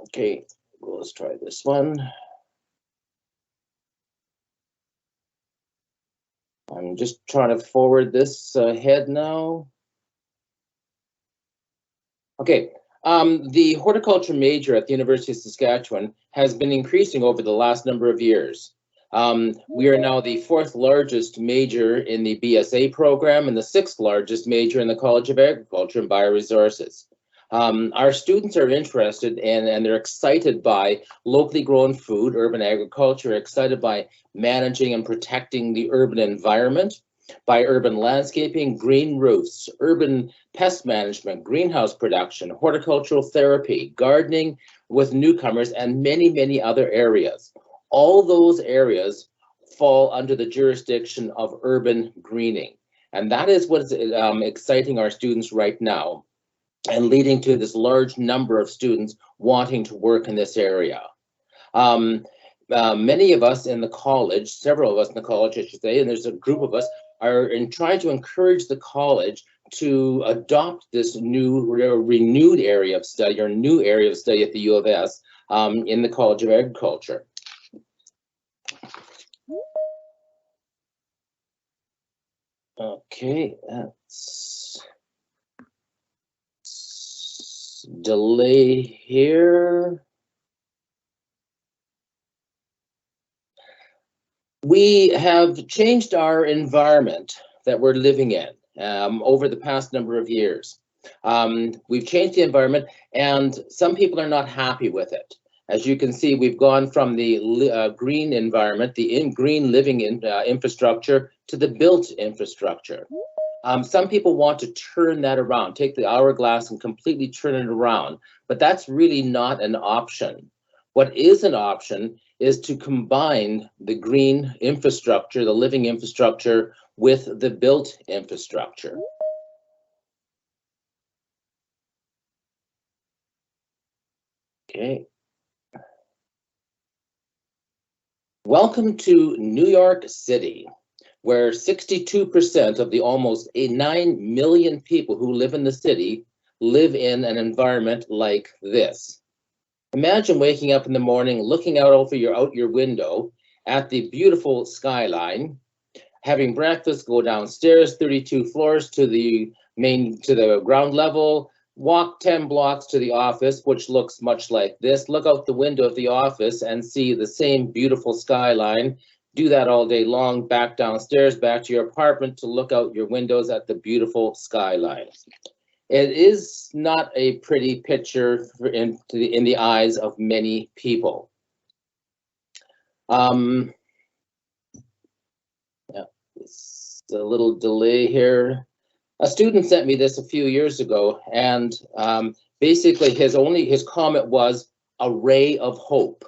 Okay, well, let's try this one. I'm just trying to forward this ahead now. Okay, the horticulture major at the University of Saskatchewan has been increasing over the last number of years. We are now the 4th largest major in the BSA program and the 6th largest major in the College of Agriculture and Bioresources. Our students are interested in and they're excited by locally grown food, urban agriculture, excited by managing and protecting the urban environment, by urban landscaping, green roofs, urban pest management, greenhouse production, horticultural therapy, gardening with newcomers, and many, many other areas. All those areas fall under the jurisdiction of urban greening. And that is what's exciting our students right now and leading to this large number of students wanting to work in this area. Many of us in the college, several of us in the college, I should say, and there's a group of us, are trying to encourage the college to adopt this new renewed area of study or new area of study at the U of S in the College of Agriculture. Okay, that's delay here. We have changed our environment that we're living in over the past number of years. We've changed the environment and some people are not happy with it. As you can see, we've gone from the green environment, the green living infrastructure to the built infrastructure. Some people want to turn that around, take the hourglass and completely turn it around, but that's really not an option. What is an option is to combine the green infrastructure, the living infrastructure, with the built infrastructure. Okay. Welcome to New York City, where 62% of the almost 9 million people who live in the city live in an environment like this. Imagine waking up in the morning, looking out over your window at the beautiful skyline, having breakfast, go downstairs 32 floors to the ground level, walk 10 blocks to the office, which looks much like this. Look out the window of the office and see the same beautiful skyline. Do that all day long, back downstairs, back to your apartment to look out your windows at the beautiful skyline. It is not a pretty picture in the eyes of many people. Yeah, it's a little delay here. A student sent me this a few years ago, and basically his comment was a ray of hope.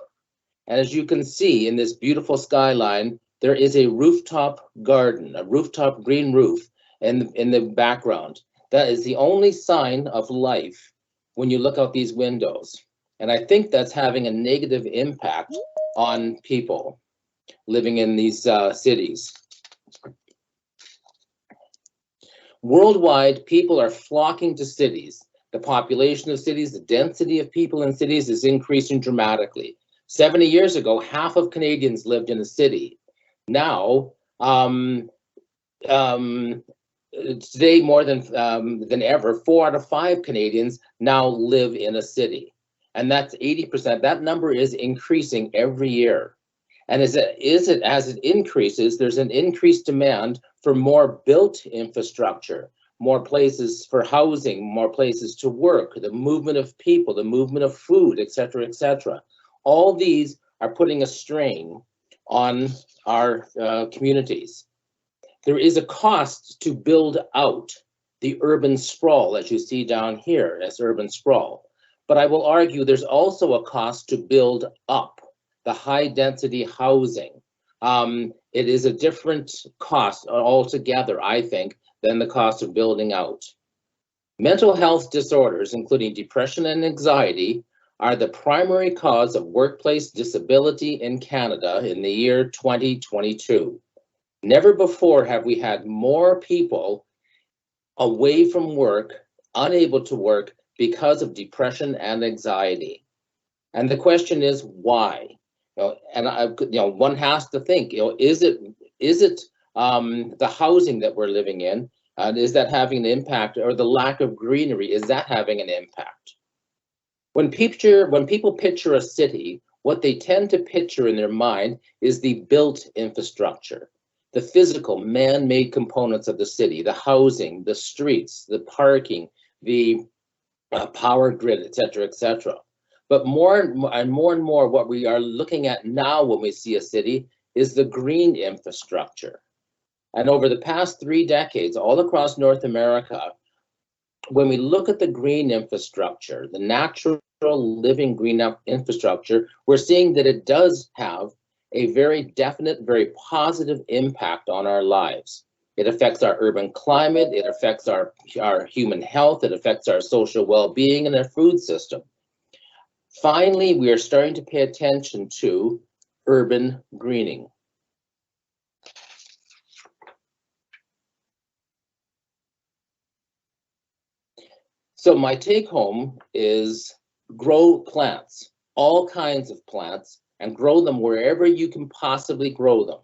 And as you can see in this beautiful skyline, there is a rooftop garden, a rooftop green roof in the background. That is the only sign of life when you look out these windows. And I think that's having a negative impact on people living in these cities. Worldwide, people are flocking to cities. The population of cities, the density of people in cities is increasing dramatically. 70 years ago, half of Canadians lived in a city. Now, today, more than ever, 4 out of 5 Canadians now live in a city. And that's 80%. That number is increasing every year. And as it increases, there's an increased demand for more built infrastructure, more places for housing, more places to work, the movement of people, the movement of food, et cetera, et cetera. All these are putting a strain on our communities. There is a cost to build out the urban sprawl, as you see down here as urban sprawl. But I will argue there's also a cost to build up the high density housing. It is a different cost altogether, I think, than the cost of building out. Mental health disorders, including depression and anxiety, are the primary cause of workplace disability in Canada in the year 2022. Never before have we had more people away from work, unable to work because of depression and anxiety. And the question is why? One has to think, is it the housing that we're living in? Is that having an impact, or the lack of greenery, is that having an impact? When people picture a city, what they tend to picture in their mind is the built infrastructure, the physical man-made components of the city, the housing, the streets, the parking, the power grid, et cetera, et cetera. But more and more, what we are looking at now when we see a city is the green infrastructure. And over the past 3 decades, all across North America, when we look at the green infrastructure, the natural living green infrastructure, we're seeing that it does have a very definite, very positive impact on our lives. It affects our urban climate, it affects our human health, it affects our social well-being and our food system. Finally, we are starting to pay attention to urban greening. So my take home is grow plants, all kinds of plants, and grow them wherever you can possibly grow them.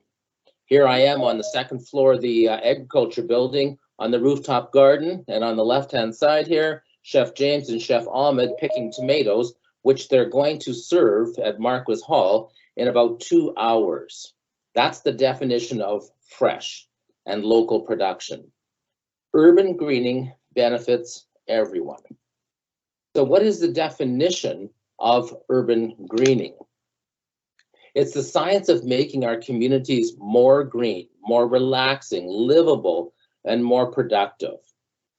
Here I am on the second floor of the agriculture building on the rooftop garden, and on the left-hand side here, Chef James and Chef Ahmed picking tomatoes, which they're going to serve at Marquis Hall in about 2 hours. That's the definition of fresh and local production. Urban greening benefits everyone. So what is the definition of urban greening? It's the science of making our communities more green, more relaxing, livable, and more productive.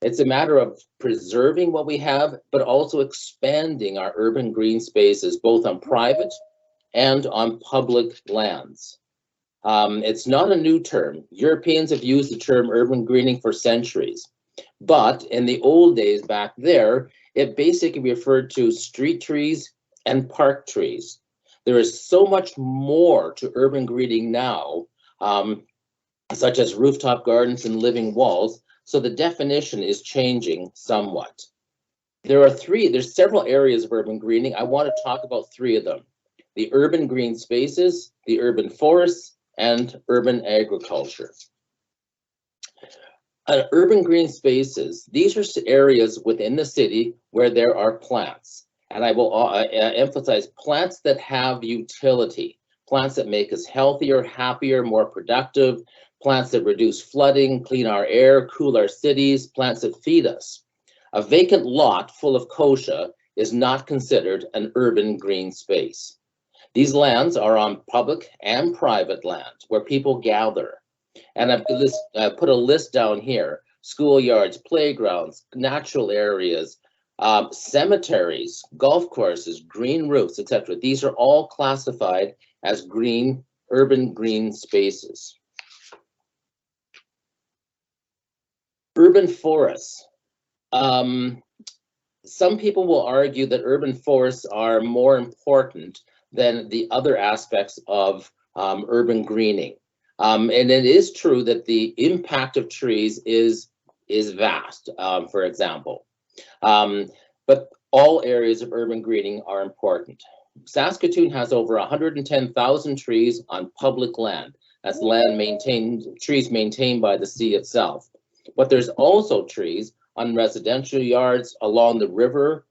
It's a matter of preserving what we have, but also expanding our urban green spaces, both on private and on public lands. It's not a new term. Europeans have used the term urban greening for centuries. But in the old days back there, it basically referred to street trees and park trees. There is so much more to urban greening now, such as rooftop gardens and living walls, so the definition is changing somewhat. There's several areas of urban greening. I want to talk about 3 of them: the urban green spaces, the urban forests, and urban agriculture. Urban green spaces, these are areas within the city where there are plants. And I will emphasize plants that have utility, plants that make us healthier, happier, more productive, plants that reduce flooding, clean our air, cool our cities, plants that feed us. A vacant lot full of kochia is not considered an urban green space. These lands are on public and private land where people gather. And I've put a list down here: schoolyards, playgrounds, natural areas, cemeteries, golf courses, green roofs, etc. These are all classified as urban green spaces. Urban forests. Some people will argue that urban forests are more important than the other aspects of urban greening. And it is true that the impact of trees is vast, for example. But all areas of urban greening are important. Saskatoon has over 110,000 trees on public land. That's trees maintained by the sea itself. But there's also trees on residential yards, along the river,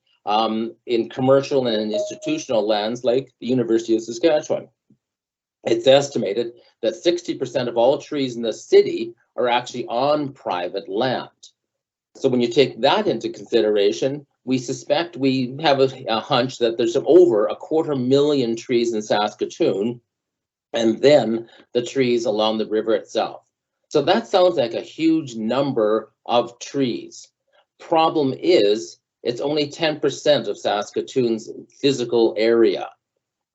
in commercial and institutional lands like the University of Saskatchewan. It's estimated that 60% of all trees in the city are actually on private land. So when you take that into consideration, we have a hunch that there's over 250,000 trees in Saskatoon, and then the trees along the river itself. So that sounds like a huge number of trees. Problem is, it's only 10% of Saskatoon's physical area.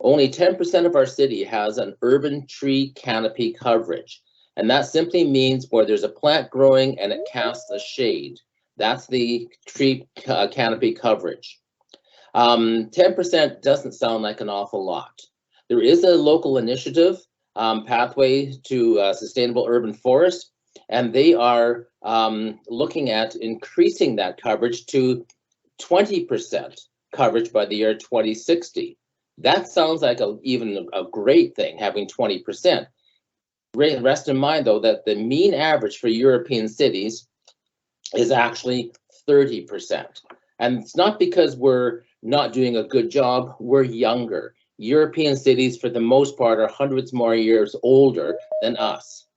Only 10% of our city has an urban tree canopy coverage. And that simply means where there's a plant growing and it casts a shade. That's the tree canopy coverage. 10% doesn't sound like an awful lot. There is a local initiative, Pathway to Sustainable Urban Forest, and they are looking at increasing that coverage to 20% coverage by the year 2060. That sounds like even a great thing, having 20%. Rest in mind, though, that the mean average for European cities is actually 30%. And it's not because we're not doing a good job, we're younger. European cities, for the most part, are hundreds more years older than us.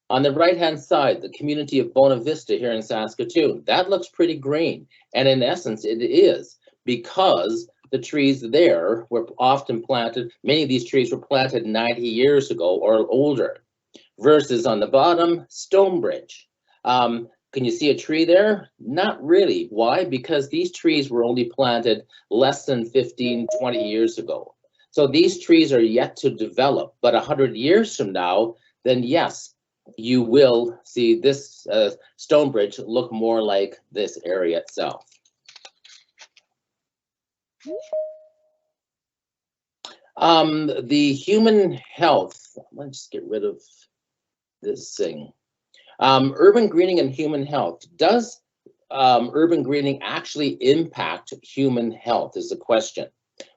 On the right-hand side, the community of Bona Vista here in Saskatoon, that looks pretty green. And in essence, it is, because the trees there were often planted, many of these trees were planted 90 years ago or older. Versus on the bottom, Stonebridge. Can you see a tree there? Not really. Why? Because these trees were only planted less than 15, 20 years ago. So these trees are yet to develop, but 100 years from now, then yes, you will see this Stonebridge look more like this area itself. The human health, let's just get rid of this thing. Urban greening and human health. Does urban greening actually impact human health is the question.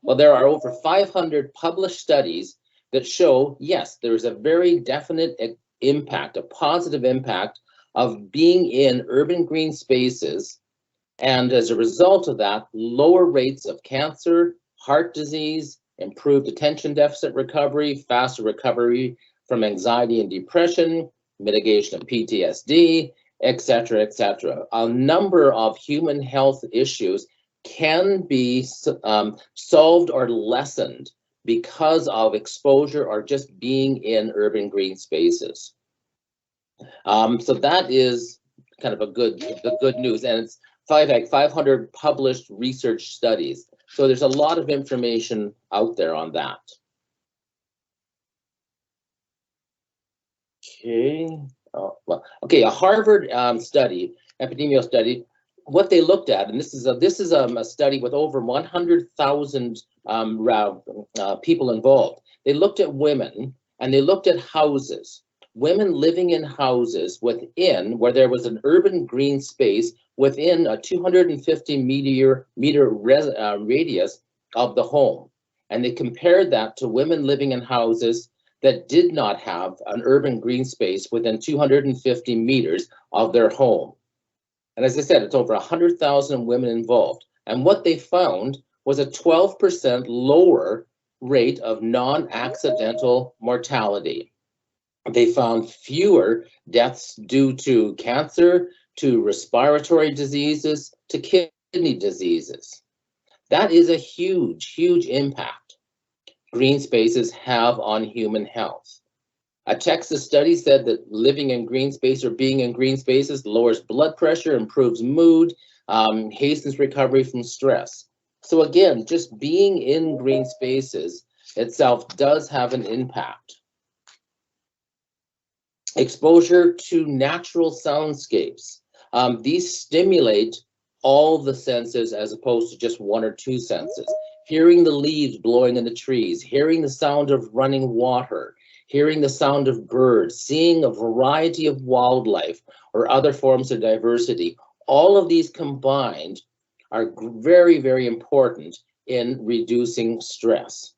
Well, there are over 500 published studies that show, yes, there's a very definite impact, a positive impact of being in urban green spaces. And as a result of that, lower rates of cancer, heart disease, improved attention deficit recovery, faster recovery from anxiety and depression, mitigation of PTSD, etc., etc. A number of human health issues can be solved or lessened because of exposure or just being in urban green spaces. So that is kind of the good news, and it's 500 published research studies. So there's a lot of information out there on that. Okay. Okay. A Harvard study, epidemiological study. What they looked at, and this is a study with over 100,000 people involved. They looked at women and they looked at houses. Women living in houses within where there was an urban green space within a 250 meter radius of the home, and they compared that to women living in houses that did not have an urban green space within 250 meters of their home. And as I said, it's over 100,000 women involved. And what they found was a 12% lower rate of non-accidental mortality. They found fewer deaths due to cancer, to respiratory diseases, to kidney diseases. That is a huge, huge impact green spaces have on human health. A Texas study said that living in green space or being in green spaces lowers blood pressure, improves mood, hastens recovery from stress. So again, just being in green spaces itself does have an impact. Exposure to natural soundscapes. These stimulate all the senses as opposed to just one or two senses. Hearing the leaves blowing in the trees, hearing the sound of running water, hearing the sound of birds, seeing a variety of wildlife or other forms of diversity, all of these combined are very, very important in reducing stress.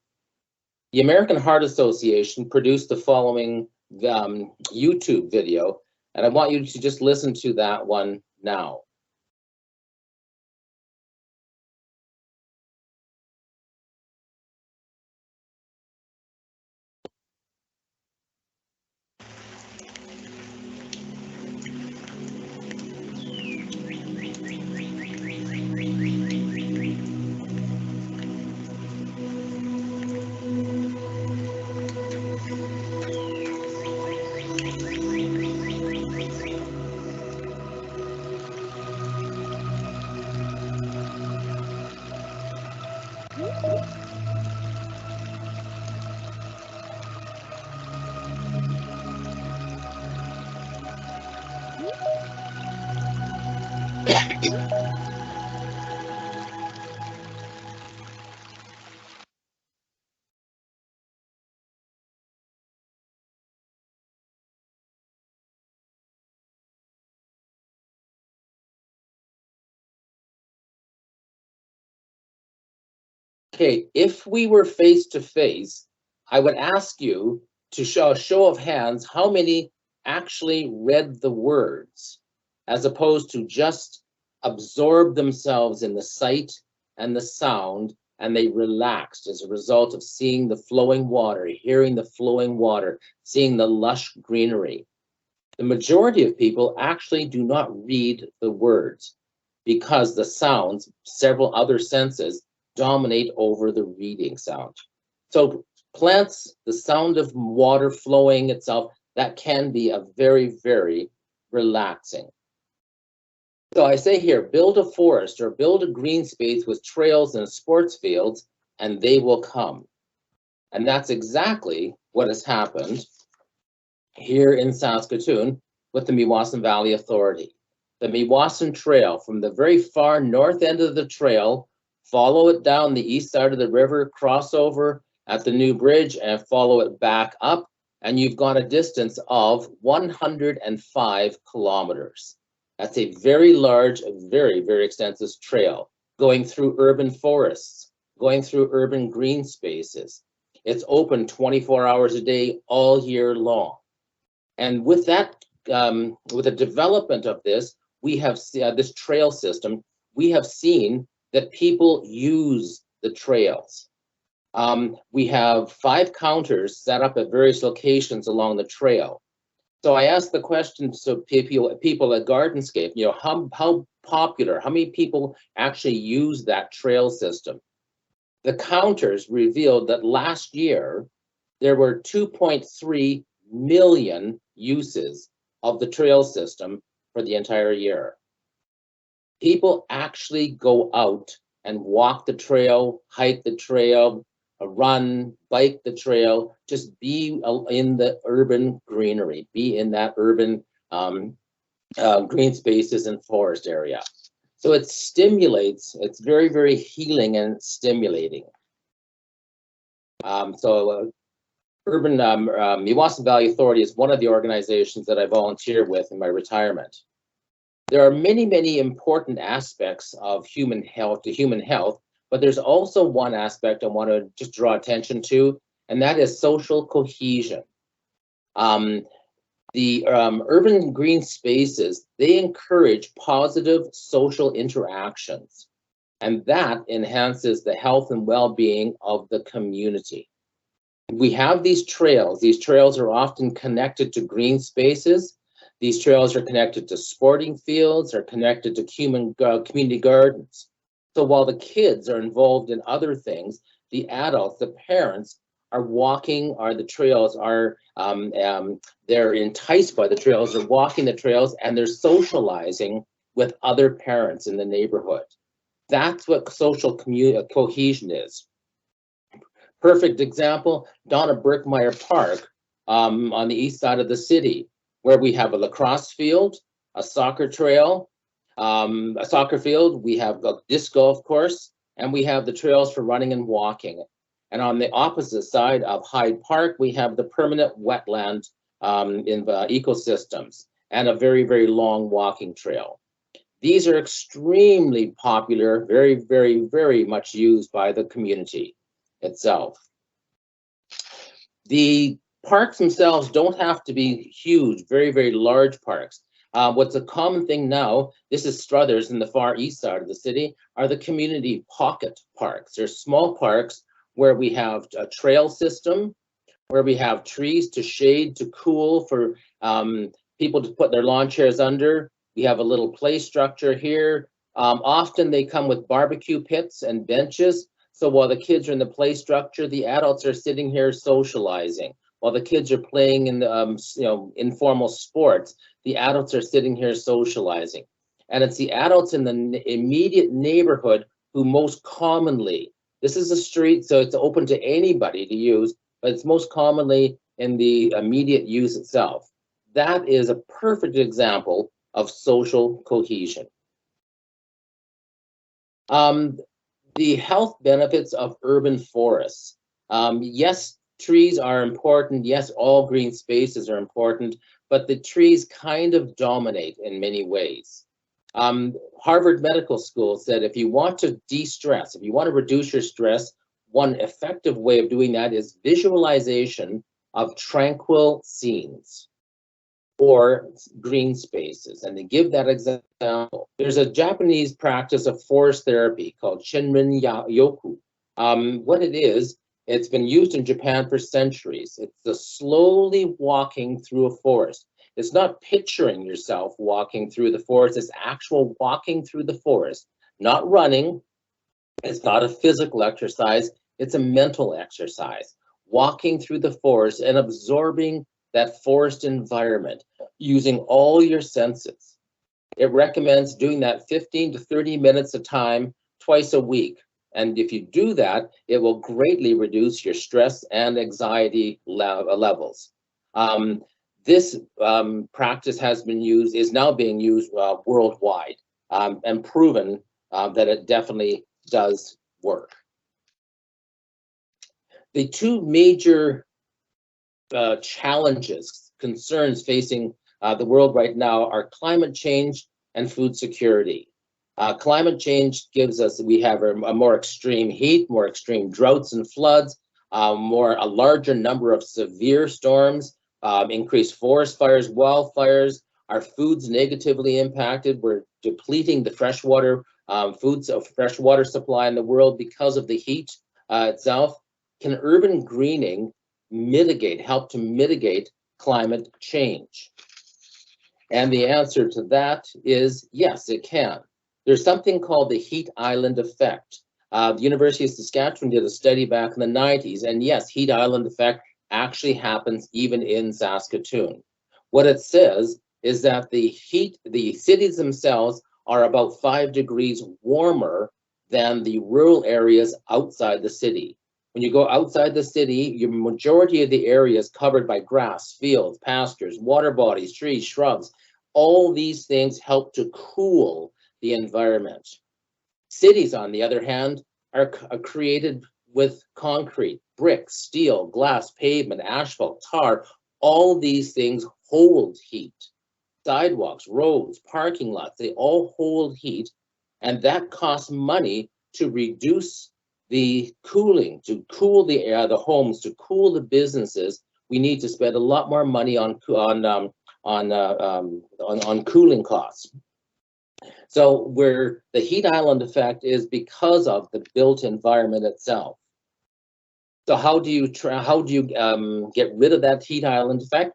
The American Heart Association produced the following YouTube video, and I want you to just listen to that one now. Okay, if we were face to face, I would ask you to show a show of hands how many actually read the words, as opposed to just absorb themselves in the sight and the sound, and they relaxed as a result of seeing the flowing water, hearing the flowing water, seeing the lush greenery. The majority of people actually do not read the words because the sounds, several other senses, dominate over the reading sound. So plants, the sound of water flowing itself, that can be a very, very relaxing. So I say here, build a forest or build a green space with trails and sports fields, and they will come. And that's exactly what has happened here in Saskatoon with the Meewasin Valley Authority. The Meewasin Trail, from the very far north end of the trail, follow it down the east side of the river, cross over at the new bridge, and follow it back up, and you've got a distance of 105 kilometers. That's a very large, very, very extensive trail, going through urban forests, going through urban green spaces. It's open 24 hours a day, all year long. And with that, with the development of this, we have this trail system. We have seen that people use the trails. We have 5 counters set up at various locations along the trail. So I asked the question to people at Gardenscape, you know, how popular, how many people actually use that trail system? The counters revealed that last year there were 2.3 million uses of the trail system for the entire year. People actually go out and walk the trail, hike the trail, run, bike the trail, just be in the urban greenery, be in that urban green spaces and forest area. So it stimulates, it's very, very healing and stimulating. Meewasin Valley Authority is one of the organizations that I volunteer with in my retirement. There are many, many important aspects of human health, but there's also one aspect I want to just draw attention to, and that is social cohesion. The urban green spaces, they encourage positive social interactions, and that enhances the health and well-being of the community. We have these trails. These trails are often connected to green spaces. These trails are connected to sporting fields, are connected to community gardens. So while the kids are involved in other things, the adults, the parents, are walking, the trails, they're enticed by the trails, they're walking the trails, and they're socializing with other parents in the neighborhood. That's what social cohesion is. Perfect example, Donna Birkmeyer Park on the east side of the city, where we have a lacrosse field, a soccer trail, a soccer field, we have a disc golf course, and we have the trails for running and walking. And on the opposite side of Hyde Park, we have the permanent wetland in the ecosystems and a very, very long walking trail. These are extremely popular, very, very, very much used by the community itself. The parks themselves don't have to be huge, very, very large parks. What's a common thing now, this is Struthers in the far east side of the city, are the community pocket parks. They're small parks where we have a trail system, where we have trees to shade, to cool, for people to put their lawn chairs under. We have a little play structure here. Often they come with barbecue pits and benches. So while the kids are in the play structure, the adults are sitting here socializing. While the kids are playing in the informal sports, the adults are sitting here socializing. And it's the adults in the immediate neighborhood who most commonly, this is a street, so it's open to anybody to use, but it's most commonly in the immediate use itself. That is a perfect example of social cohesion. The health benefits of urban forests. Yes, trees are important. Yes, all green spaces are important, but the trees kind of dominate in many ways. Harvard Medical School said if you want to de-stress, if you want to reduce your stress, one effective way of doing that is visualization of tranquil scenes or green spaces. And they give that example. There's a Japanese practice of forest therapy called Shinrin Yoku. What it is, it's been used in Japan for centuries. It's the slowly walking through a forest. It's not picturing yourself walking through the forest, it's actual walking through the forest, not running. It's not a physical exercise, it's a mental exercise. Walking through the forest and absorbing that forest environment using all your senses. It recommends doing that 15 to 30 minutes a time, twice a week. And if you do that, it will greatly reduce your stress and anxiety levels. This practice is now being used worldwide and proven that it definitely does work. The two major challenges, concerns facing the world right now are climate change and food security. Climate change we have a more extreme heat, more extreme droughts and floods, a larger number of severe storms, increased forest fires, wildfires. Our food's negatively impacted. We're depleting the freshwater freshwater supply in the world because of the heat itself. Can urban greening help to mitigate climate change? And the answer to that is yes, it can. There's something called the heat island effect. The University of Saskatchewan did a study back in the 90s, and yes, heat island effect actually happens even in Saskatoon. What it says is that the cities themselves are about 5 degrees warmer than the rural areas outside the city. When you go outside the city, your majority of the area is covered by grass, fields, pastures, water bodies, trees, shrubs. All these things help to cool the environment. Cities, on the other hand, are created with concrete, bricks, steel, glass, pavement, asphalt, tar. All these things hold heat. Sidewalks, roads, parking lots, they all hold heat, and that costs money to reduce the cooling, to cool the air, the homes, to cool the businesses. We need to spend a lot more money on cooling costs. So where the heat island effect is because of the built environment itself. So how do you get rid of that heat island effect?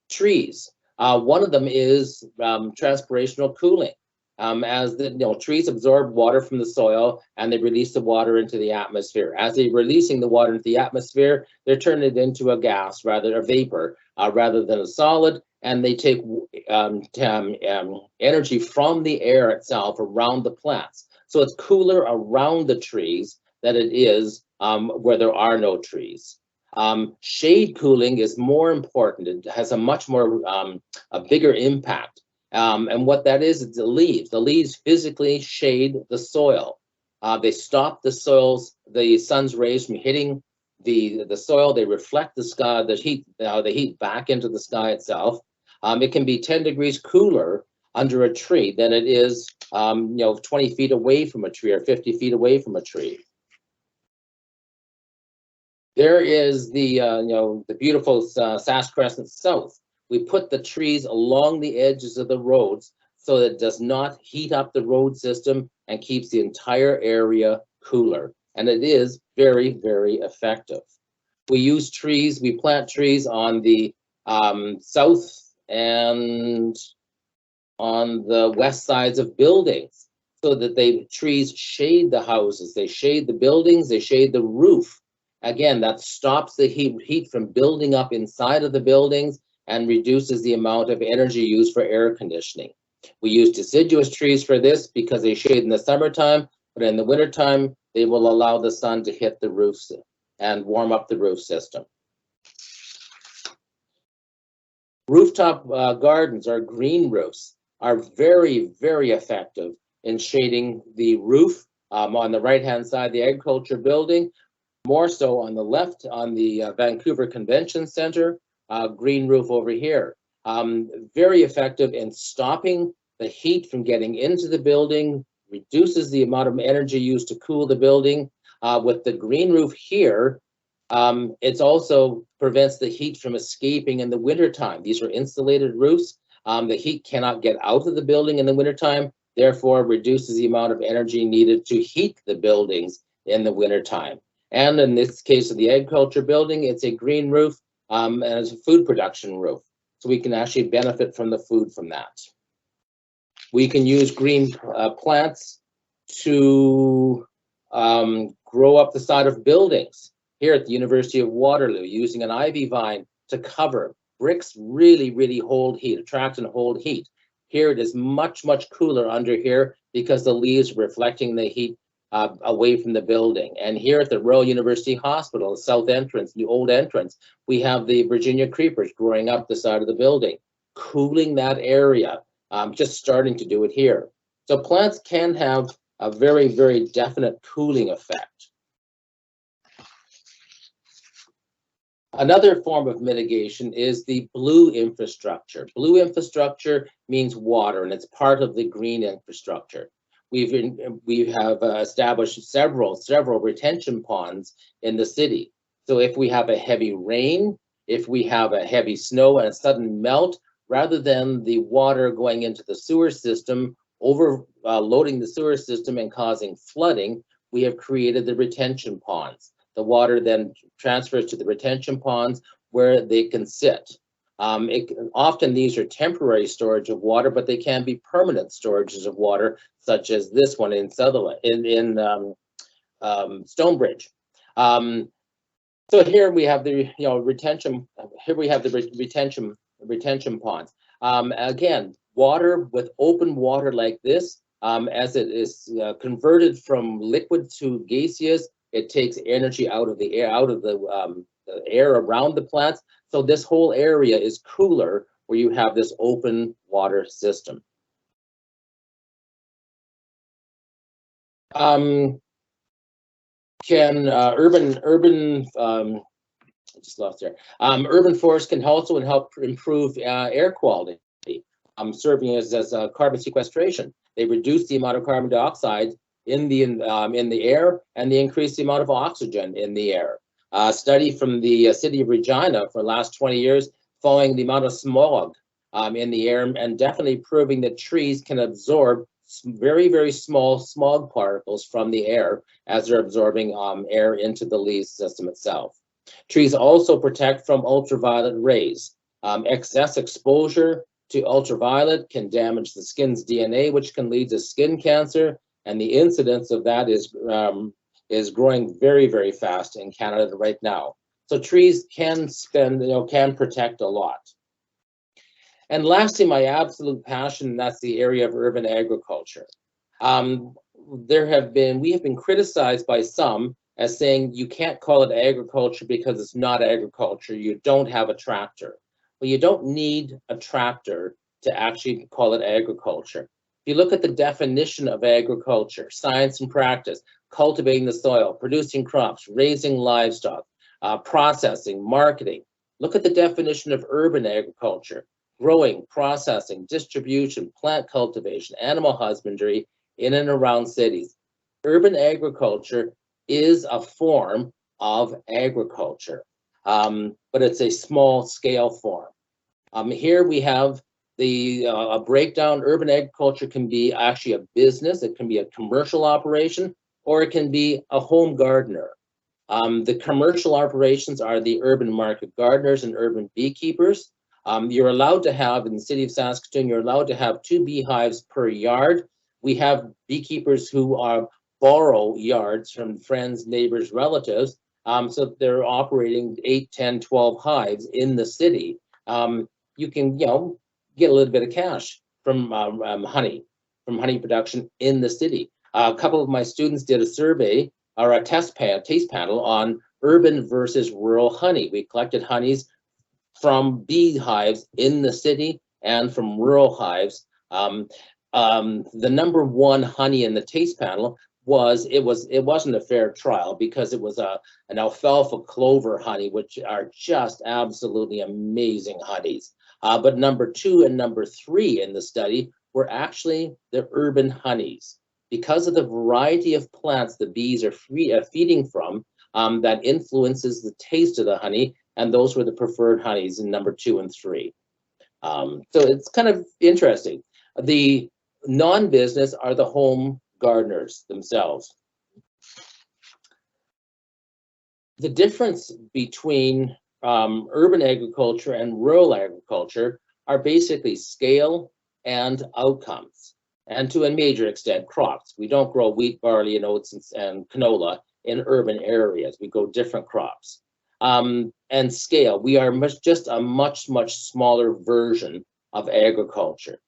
Trees. One of them is transpirational cooling. As the trees absorb water from the soil and they release the water into the atmosphere. As they're releasing the water into the atmosphere, they're turning it into a gas, a vapor, rather than a solid, and they take energy from the air itself around the plants. So it's cooler around the trees than it is where there are no trees. Shade cooling is more important. It has a much more, a bigger impact. And what that is the leaves. The leaves physically shade the soil. They stop the sun's rays from hitting the soil. They reflect the heat back into the sky itself. It can be 10 degrees cooler under a tree than it is 20 feet away from a tree or 50 feet away from a tree. There is the beautiful Sask Crescent South. We put the trees along the edges of the roads so that it does not heat up the road system and keeps the entire area cooler. And it is very, very effective. We plant trees on the south and on the west sides of buildings so that trees shade the houses, they shade the buildings, they shade the roof. Again, that stops the heat from building up inside of the buildings and reduces the amount of energy used for air conditioning. We use deciduous trees for this because they shade in the summertime, but in the wintertime, they will allow the sun to hit the roofs and warm up the roof system. Rooftop gardens or green roofs are very, very effective in shading the roof on the right-hand side, the agriculture building, more so on the left on the Vancouver Convention Center, green roof over here. Very effective in stopping the heat from getting into the building, reduces the amount of energy used to cool the building. With the green roof here, it also prevents the heat from escaping in the wintertime. These are insulated roofs. The heat cannot get out of the building in the wintertime, therefore reduces the amount of energy needed to heat the buildings in the wintertime. And in this case of the agriculture building, it's a green roof, and it's a food production roof. So we can actually benefit from the food from that. We can use green plants to grow up the side of buildings. Here at the University of Waterloo, using an ivy vine to cover. Bricks really hold heat, attract and hold heat. Here it is much cooler under here because the leaves are reflecting the heat away from the building. And here at the Royal University Hospital, the south entrance, the old entrance, we have the Virginia creepers growing up the side of the building, cooling that area, just starting to do it here. So plants can have a very definite cooling effect. Another form of mitigation is the blue infrastructure. Blue infrastructure means water, and it's part of the green infrastructure. We have established several retention ponds in the city. So if we have a heavy rain, if we have a heavy snow and a sudden melt, rather than the water going into the sewer system, overloading the sewer system and causing flooding, we have created the retention ponds. The water then transfers to the retention ponds where they can sit. Often these are temporary storage of water, but they can be permanent storages of water, such as this one in Sutherland, in Stonebridge. So here we have the retention. Here we have the retention ponds. Again, water with open water like this, as it is converted from liquid to gaseous, it takes energy out of the air, the air around the plants. So this whole area is cooler where you have this open water system. Urban forests can also help improve air quality, serving as carbon sequestration. They reduce the amount of carbon dioxide in the air, and they increase the amount of oxygen in the air. A study from the city of Regina for the last 20 years following the amount of smog in the air, and definitely proving that trees can absorb very small smog particles from the air as they're absorbing air into the leaf system itself. Trees also protect from ultraviolet rays. Excess exposure to ultraviolet can damage the skin's DNA, which can lead to skin cancer, and the incidence of that is growing very fast in Canada right now. So trees can protect a lot. And lastly, my absolute passion, and that's the area of urban agriculture. We have been criticized by some as saying you can't call it agriculture because it's not agriculture. You don't have a tractor. Well, you don't need a tractor to actually call it agriculture. If you look at the definition of agriculture, science and practice, cultivating the soil, producing crops, raising livestock, processing, marketing. Look at the definition of urban agriculture: growing, processing, distribution, plant cultivation, animal husbandry in and around cities. Urban agriculture is a form of agriculture, but it's a small scale form. Here we have a breakdown. Urban agriculture can be actually a business, it can be a commercial operation, or it can be a home gardener. The commercial operations are the urban market gardeners and urban beekeepers. You're allowed to have, in the city of Saskatoon, you're allowed to have 2 beehives per yard. We have beekeepers who borrow yards from friends, neighbors, relatives, so they're operating 8, 10, 12 hives in the city. You can, get a little bit of cash from honey production in the city. A couple of my students did a survey or a taste panel on urban versus rural honey. We collected honeys from beehives in the city and from rural hives. The number one honey in the taste panel it wasn't a fair trial because it was an alfalfa clover honey, which are just absolutely amazing honeys. But number 2 and number 3 in the study were actually the urban honeys. because of the variety of plants the bees are feeding from, that influences the taste of the honey, and those were the preferred honeys in number 2 and 3. So it's kind of interesting. The non-business are the home gardeners themselves. The difference between urban agriculture and rural agriculture are basically scale and outcomes, and to a major extent, crops. We don't grow wheat, barley, and oats and canola in urban areas. We grow different crops. And scale, we are just a much smaller version of agriculture.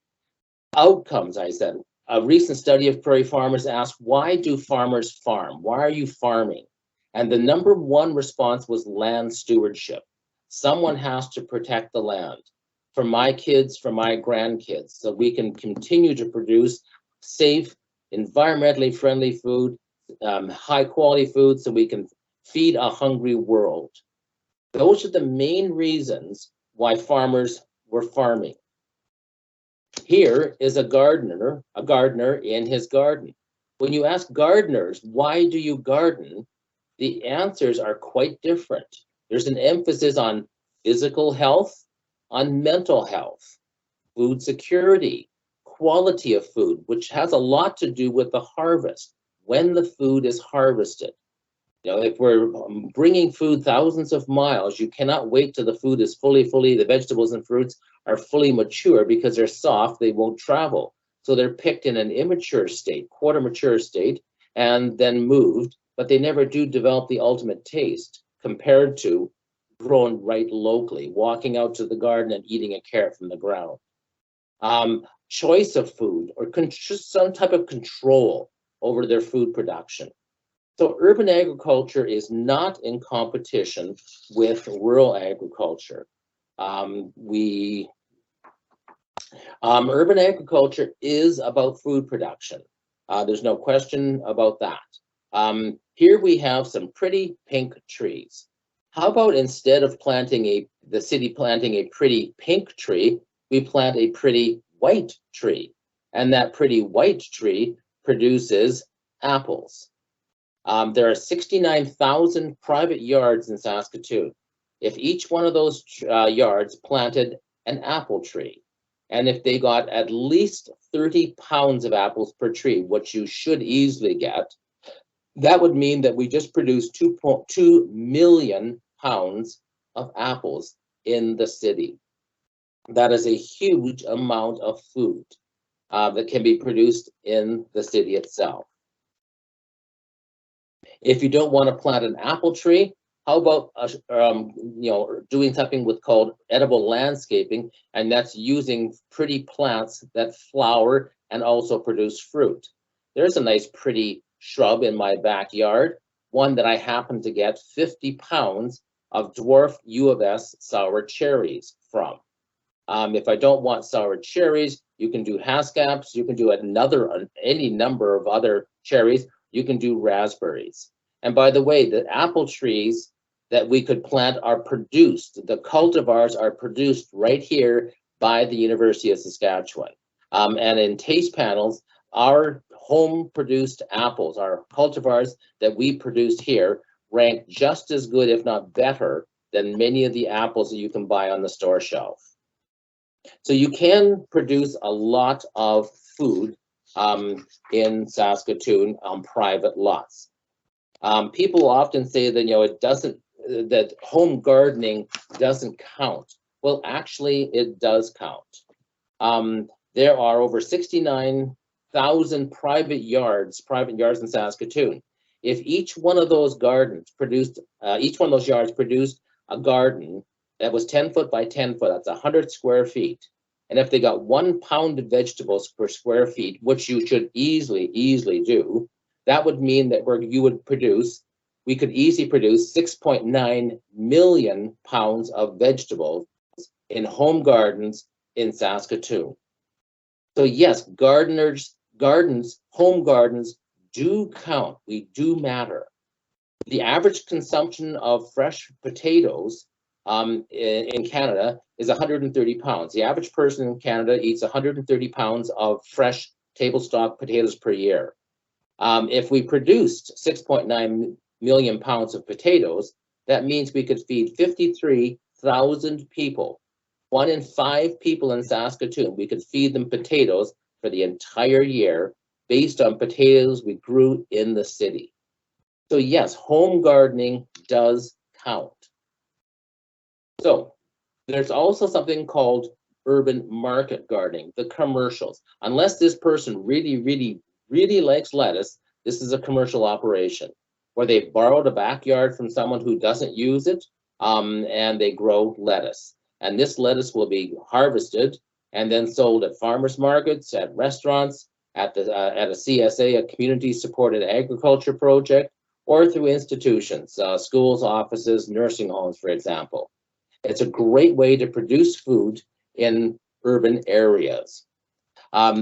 Outcomes, I said. A recent study of prairie farmers asked, why do farmers farm? Why are you farming? And the number one response was land stewardship. Someone has to protect the land for my kids, for my grandkids, so we can continue to produce safe, environmentally friendly food, high quality food, so we can feed a hungry world. Those are the main reasons why farmers were farming. Here is a gardener in his garden. When you ask gardeners, why do you garden? The answers are quite different. There's an emphasis on physical health, on mental health, food security, quality of food, which has a lot to do with the harvest, when the food is harvested. You know, if we're bringing food thousands of miles, you cannot wait till the food is fully, the vegetables and fruits are fully mature, because they're soft, they won't travel. So they're picked in an immature state, quarter mature state, and then moved, but they never do develop the ultimate taste compared to grown right locally, walking out to the garden and eating a carrot from the ground. Choice of food, or just some type of control over their food production. So urban agriculture is not in competition with rural agriculture. Urban agriculture is about food production. There's no question about that. Here we have some pretty pink trees. How about instead of the city planting a pretty pink tree, we plant a pretty white tree, and that pretty white tree produces apples. There are 69,000 private yards in Saskatoon. If each one of those yards planted an apple tree, and if they got at least 30 pounds of apples per tree, which you should easily get, that would mean that we just produced 2.2 million pounds of apples in the city. That is a huge amount of food that can be produced in the city itself. If you don't want to plant an apple tree, how about doing something called edible landscaping, and that's using pretty plants that flower and also produce fruit. There's a nice pretty shrub in my backyard, one that I happen to get 50 pounds of dwarf U of S sour cherries from. If I don't want sour cherries, you can do haskaps, you can do any number of other cherries, you can do raspberries. And by the way, the apple trees that we could plant are produced, the cultivars are produced right here by the University of Saskatchewan. And in taste panels, our home-produced apples, our cultivars that we produced here, rank just as good, if not better, than many of the apples that you can buy on the store shelf. So you can produce a lot of food in Saskatoon on private lots. People often say that that home gardening doesn't count. Well, actually, it does count. There are over 69,000 private yards in Saskatoon. If each one of those yards produced a garden that was 10 foot by 10 foot, that's 100 square feet. And if they got 1 pound of vegetables per square feet, which you should easily do, that would mean that we could easily produce 6.9 million pounds of vegetables in home gardens in Saskatoon. So yes, home gardens do count. We do matter. The average consumption of fresh potatoes in Canada is 130 pounds. The average person in Canada eats 130 pounds of fresh table stock potatoes per year. If we produced 6.9 million pounds of potatoes, that means we could feed 53,000 people. 1 in 5 people in Saskatoon, we could feed them potatoes for the entire year based on potatoes we grew in the city. So yes, home gardening does count. So there's also something called urban market gardening, the commercials. Unless this person really likes lettuce, this is a commercial operation where they borrowed a backyard from someone who doesn't use it, and they grow lettuce. And this lettuce will be harvested and then sold at farmers markets, at restaurants, at a CSA, a community-supported agriculture project, or through institutions, schools, offices, nursing homes, for example. It's a great way to produce food in urban areas.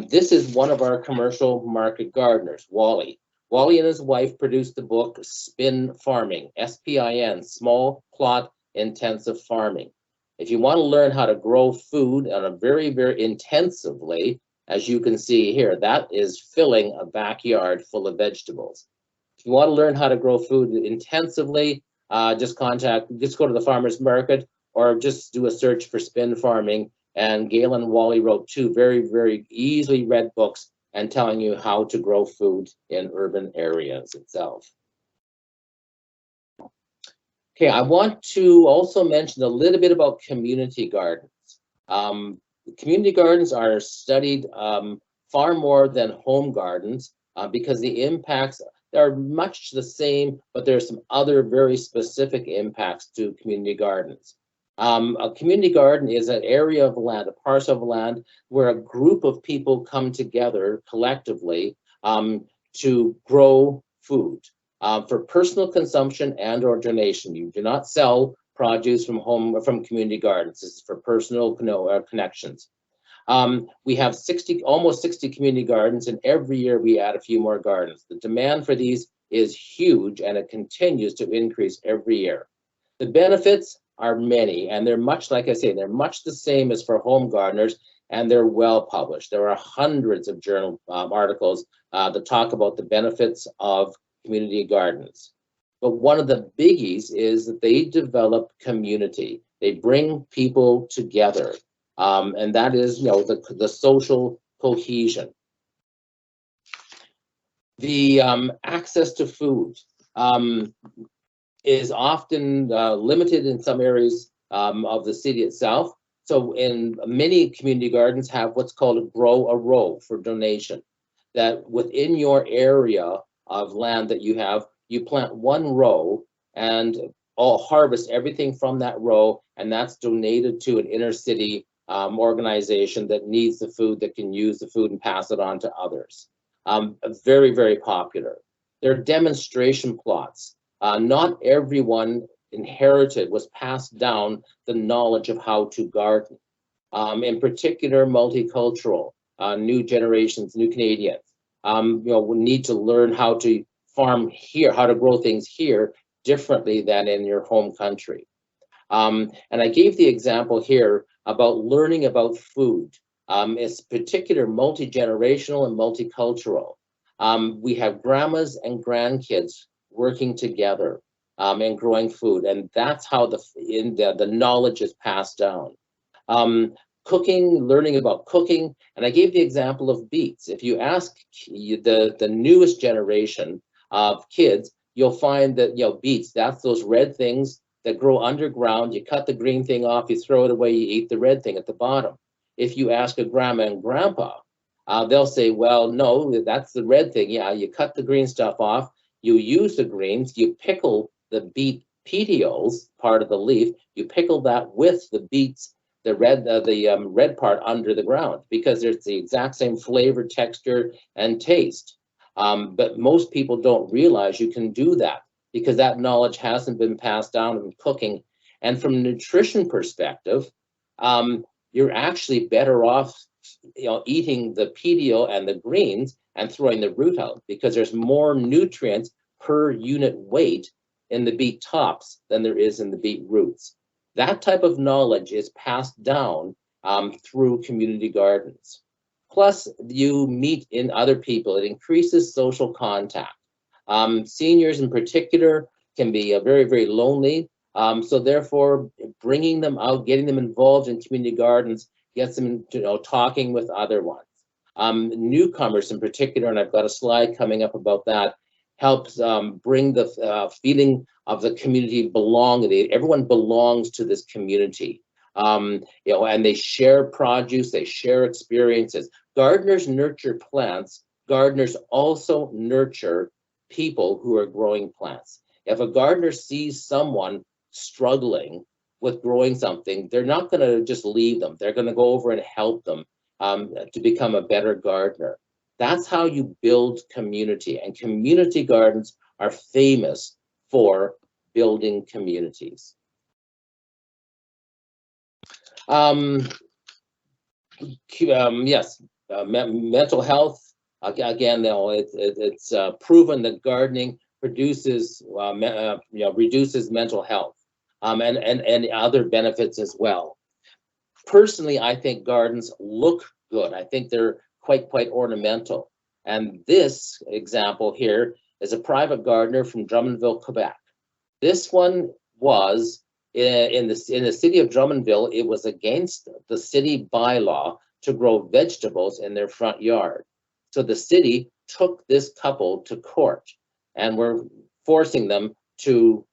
This is one of our commercial market gardeners, Wally. Wally and his wife produced the book Spin Farming, S-P-I-N, Small Plot Intensive Farming. If you want to learn how to grow food on a very intensively, as you can see here, that is filling a backyard full of vegetables. If you want to learn how to grow food intensively, just go to the farmer's market or just do a search for Spin Farming. And Gail and Wally wrote 2 very easily read books and telling you how to grow food in urban areas itself. Okay, I want to also mention a little bit about community gardens. Community gardens are studied far more than home gardens because the impacts are much the same, but there are some other very specific impacts to community gardens. A community garden is an area of land, a parcel of land, where a group of people come together collectively to grow food for personal consumption and or donation. You do not sell produce from community gardens. This is for personal connections. We have almost 60 community gardens, and every year we add a few more gardens. The demand for these is huge, and it continues to increase every year. The benefits are many, and they're much, like I say, they're much the same as for home gardeners, and they're well published. There are hundreds of journal articles that talk about the benefits of community gardens. But one of the biggies is that they develop community. They bring people together, and that is, the social cohesion. The access to food is often limited in some areas of the city itself. So in many community gardens have what's called a grow a row for donation, that within your area of land that you have, you plant one row and harvest everything from that row, and that's donated to an inner city organization that needs the food, that can use the food and pass it on to others. Very popular. There are demonstration plots. Not everyone was passed down the knowledge of how to garden. In particular, multicultural, new generations, new Canadians, will need to learn how to farm here, how to grow things here differently than in your home country. And I gave the example here about learning about food. It's particular multi-generational and multicultural. We have grandmas and grandkids working together and growing food, and that's how the knowledge is passed down. Cooking, learning about cooking, and I gave the example of beets. If you ask the newest generation of kids, you'll find that beets, that's those red things that grow underground. You cut the green thing off, you throw it away, you eat the red thing at the bottom. If you ask a grandma and grandpa, they'll say, well, no, that's the red thing. Yeah, you cut the green stuff off, you use the greens, you pickle the beet petioles, part of the leaf, you pickle that with the beets, the red part under the ground, because it's the exact same flavor, texture, and taste. But most people don't realize you can do that because that knowledge hasn't been passed down in cooking. And from a nutrition perspective, you're actually better off, eating the petiole and the greens and throwing the root out, because there's more nutrients per unit weight in the beet tops than there is in the beet roots. That type of knowledge is passed down through community gardens. Plus, you meet in other people. It increases social contact. Seniors in particular can be very, very lonely. So therefore, bringing them out, getting them involved in community gardens, gets them, talking with other ones. Newcomers in particular, and I've got a slide coming up about that, helps bring the feeling of the community belonging. Everyone belongs to this community. And they share produce, they share experiences. Gardeners nurture plants. Gardeners also nurture people who are growing plants. If a gardener sees someone struggling with growing something, they're not going to just leave them. They're going to go over and help them to become a better gardener. That's how you build community, and community gardens are famous for building communities. Yes, mental health. Again, it's proven that gardening reduces mental health, and other benefits as well. Personally, I think gardens look good. I think they're quite ornamental. And this example here is a private gardener from Drummondville, Quebec. This one was in the city of Drummondville. It was against the city bylaw to grow vegetables in their front yard. So the city took this couple to court and were forcing them to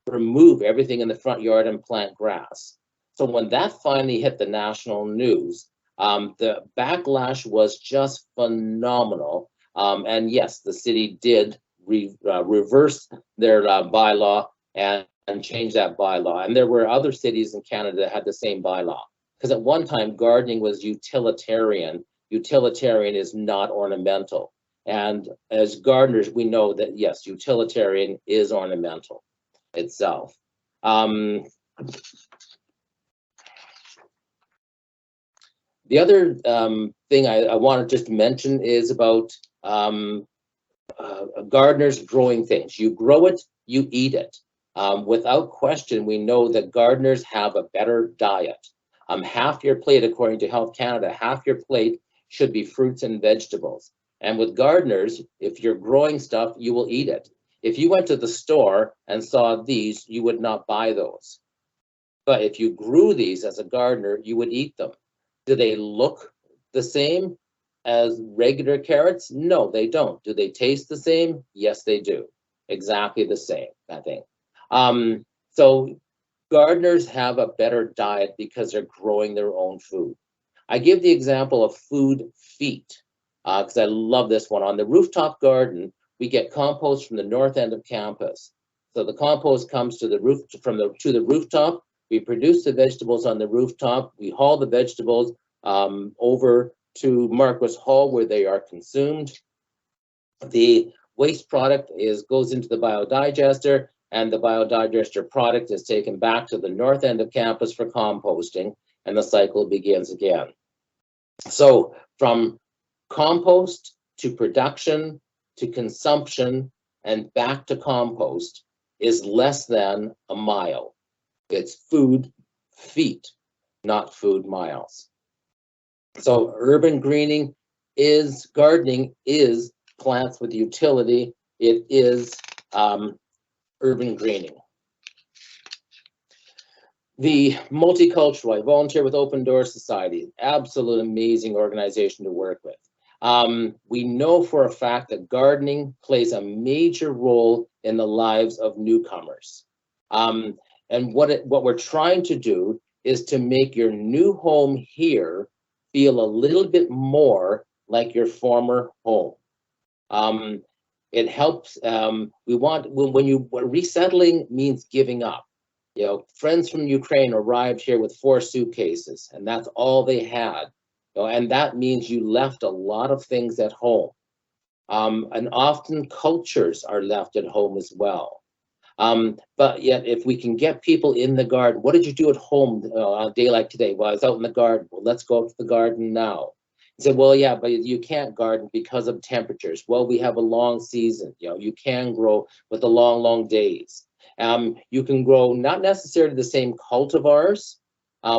remove everything in the front yard and plant grass. So when that finally hit the national news, the backlash was just phenomenal. And yes, the city did reverse their bylaw and change that bylaw. And there were other cities in Canada that had the same bylaw. Because at one time, gardening was utilitarian. Utilitarian is not ornamental. And as gardeners, we know that, yes, utilitarian is ornamental itself. The other thing I want to just mention is about gardeners growing things. You grow it, you eat it. Without question, we know that gardeners have a better diet. Half your plate, according to Health Canada, half your plate should be fruits and vegetables. And with gardeners, if you're growing stuff, you will eat it. If you went to the store and saw these, you would not buy those. But if you grew these as a gardener, you would eat them. Do they look the same as regular carrots? No, they don't. Do they taste the same? Yes, they do. Exactly the same, I think. So gardeners have a better diet because they're growing their own food. I give the example of food feet because I love this one. On the rooftop garden, we get compost from the north end of campus. So the compost comes to the roof to the rooftop. We produce the vegetables on the rooftop. We haul the vegetables over to Marquis Hall where they are consumed. The waste product goes into the biodigester, and the biodigester product is taken back to the north end of campus for composting, and the cycle begins again. So from compost to production to consumption and back to compost is less than a mile. It's food feet, not food miles. So urban greening gardening is plants with utility. It is urban greening. The multicultural, I volunteer with Open Doors Society, absolute amazing organization to work with. We know for a fact that gardening plays a major role in the lives of newcomers. And what we're trying to do is to make your new home here feel a little bit more like your former home. It helps. Resettling means giving up. Friends from Ukraine arrived here with 4 suitcases, and that's all they had. And that means you left a lot of things at home. And often cultures are left at home as well. But yet, if we can get people in the garden, what did you do at home on a day like today? Well, I was out in the garden. Well, let's go out to the garden now. You say, well, yeah, but you can't garden because of temperatures. Well, we have a long season. You can grow with the long days. You can grow not necessarily the same cultivars.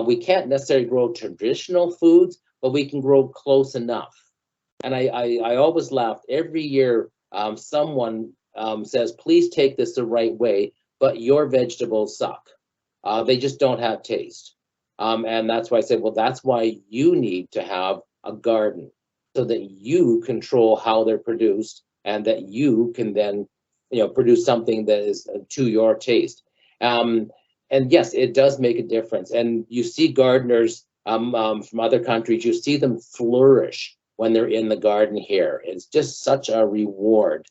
We can't necessarily grow traditional foods, but we can grow close enough. And I always laughed every year. Someone says, please take this the right way, but your vegetables suck. They just don't have taste. And that's why I said, well, that's why you need to have a garden, so that you control how they're produced, and that you can then, produce something that is to your taste. And yes, it does make a difference. And you see gardeners from other countries, you see them flourish when they're in the garden here. It's just such a reward.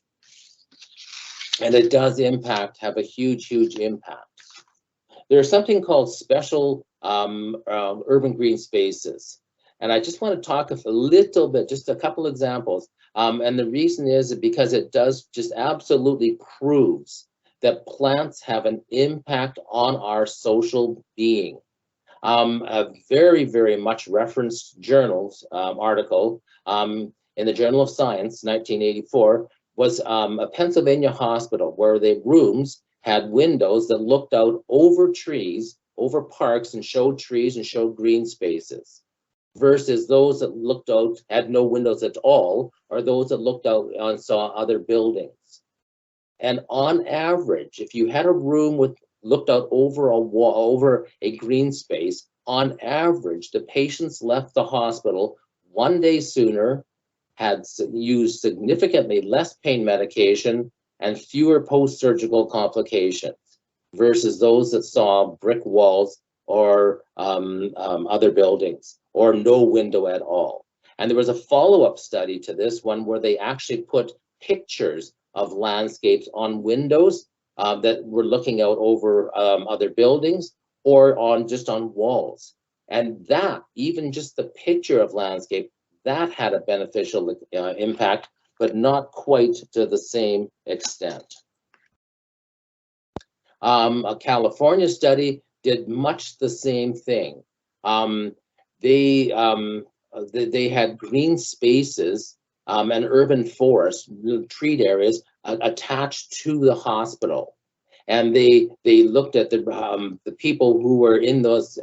And it does have a huge, huge impact. There's something called special urban green spaces. And I just want to talk a little bit, just a couple examples. And the reason is because it does just absolutely proves that plants have an impact on our social being. A very, very much referenced journals article in the Journal of Science, 1984, was a Pennsylvania hospital where the rooms had windows that looked out over trees, over parks, and showed trees and showed green spaces, versus those that looked out, had no windows at all, or those that looked out and saw other buildings. And on average, if you had a room with looked out over a wall, over a green space, on average, the patients left the hospital 1 day sooner, had used significantly less pain medication, and fewer post-surgical complications, versus those that saw brick walls or other buildings, or no window at all. And there was a follow-up study to this one where they actually put pictures of landscapes on windows that were looking out over other buildings, or just on walls. And that, even just the picture of landscape, that had a beneficial impact, but not quite to the same extent. A California study did much the same thing. They had green spaces and urban forests, treed areas attached to the hospital, and they looked at the people who were in those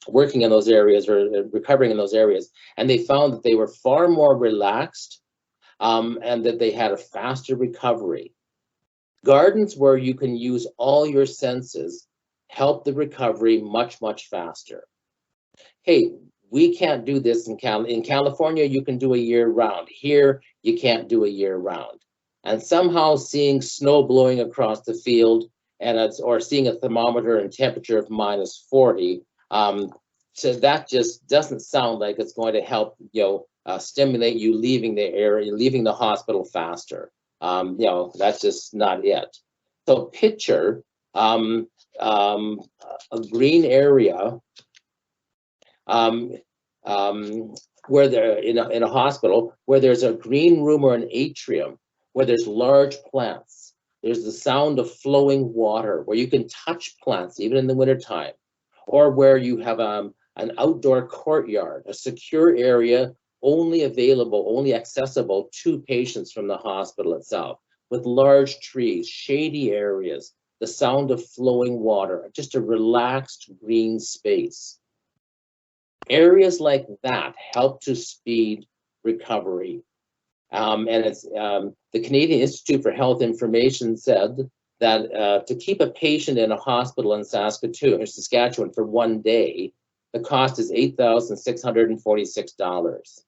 working in those areas or recovering in those areas, and they found that they were far more relaxed, and that they had a faster recovery. Gardens where you can use all your senses help the recovery much, much faster. Hey, we can't do this in California. You can do a year round. Here, you can't do a year round. And somehow seeing snow blowing across the field, or seeing a thermometer and temperature of -40, so that just doesn't sound like it's going to help, stimulate you leaving the area, leaving the hospital faster. That's just not it. So picture a green area where they're in a hospital, where there's a green room or an atrium, where there's large plants. There's the sound of flowing water, where you can touch plants even in the wintertime, or where you have an outdoor courtyard, a secure area only accessible to patients from the hospital itself, with large trees, shady areas, the sound of flowing water, just a relaxed green space. Areas like that help to speed recovery. And it's the Canadian Institute for Health Information said that to keep a patient in a hospital in Saskatchewan for 1 day, the cost is $8,646.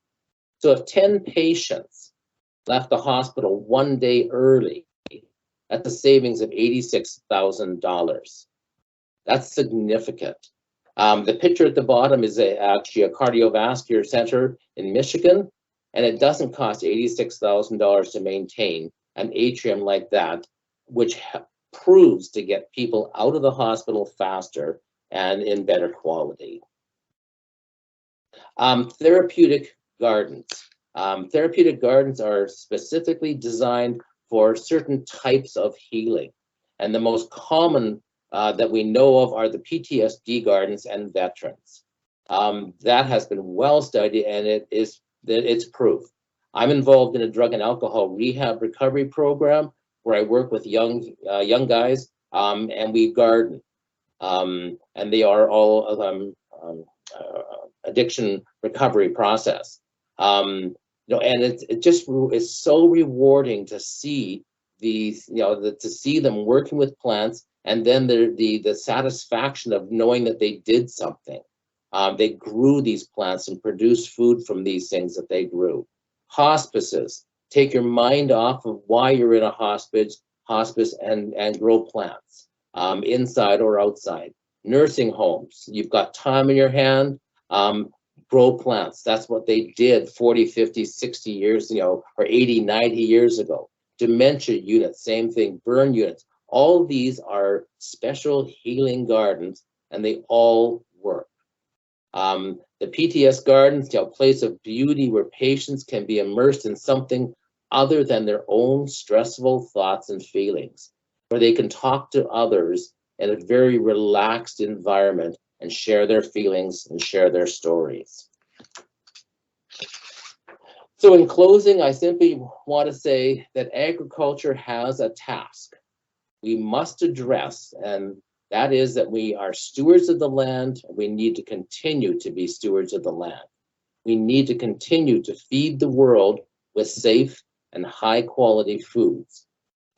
So if 10 patients left the hospital 1 day early, that's a savings of $86,000. That's significant. The picture at the bottom is actually a cardiovascular center in Michigan, and it doesn't cost $86,000 to maintain an atrium like that, which proves to get people out of the hospital faster and in better quality. Therapeutic gardens. Therapeutic gardens are specifically designed for certain types of healing, and the most common that we know of are the PTSD gardens and veterans. That has been well studied, and it's proof. I'm involved in a drug and alcohol rehab recovery program where I work with young guys, and we garden. And they are all addiction recovery process. And it just is so rewarding to see these, to see them working with plants, and then the satisfaction of knowing that they did something. They grew these plants and produced food from these things that they grew. Hospices, take your mind off of why you're in a hospice and grow plants, inside or outside. Nursing homes, you've got time in your hand, grow plants. That's what they did 40, 50, 60 years, or 80, 90 years ago. Dementia units, same thing, burn units. All these are special healing gardens, and they all work. The PTS gardens, a place of beauty where patients can be immersed in something other than their own stressful thoughts and feelings, where they can talk to others in a very relaxed environment and share their feelings and share their stories. So in closing, I simply want to say that agriculture has a task we must address, and that is that we are stewards of the land, and we need to continue to be stewards of the land. We need to continue to feed the world with safe and high quality foods.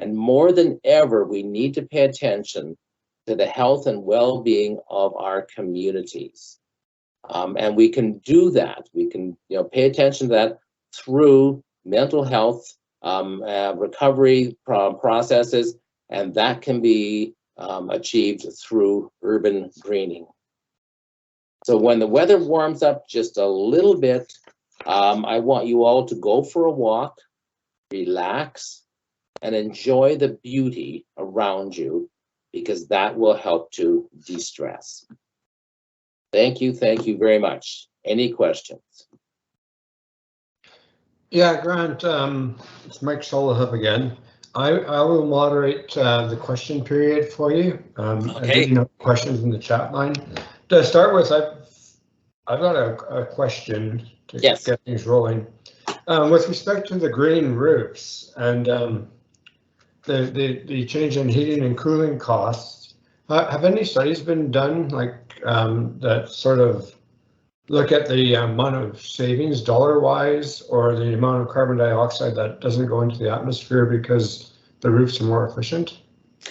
And more than ever, we need to pay attention to the health and well-being of our communities. And we can do that. We can pay attention to that through mental health recovery processes, and that can be achieved through urban greening. So when the weather warms up just a little bit, I want you all to go for a walk, relax, and enjoy the beauty around you, because that will help to de-stress. Thank you very much. Any questions? Yeah, Grant, it's Mike Solihub again. I will moderate the question period for you. Okay. I did note questions in the chat line. To start with, I've got a question to get things rolling. With respect to the green roofs and the change in heating and cooling costs, have any studies been done that sort of look at the amount of savings dollar-wise, or the amount of carbon dioxide that doesn't go into the atmosphere because the roofs are more efficient?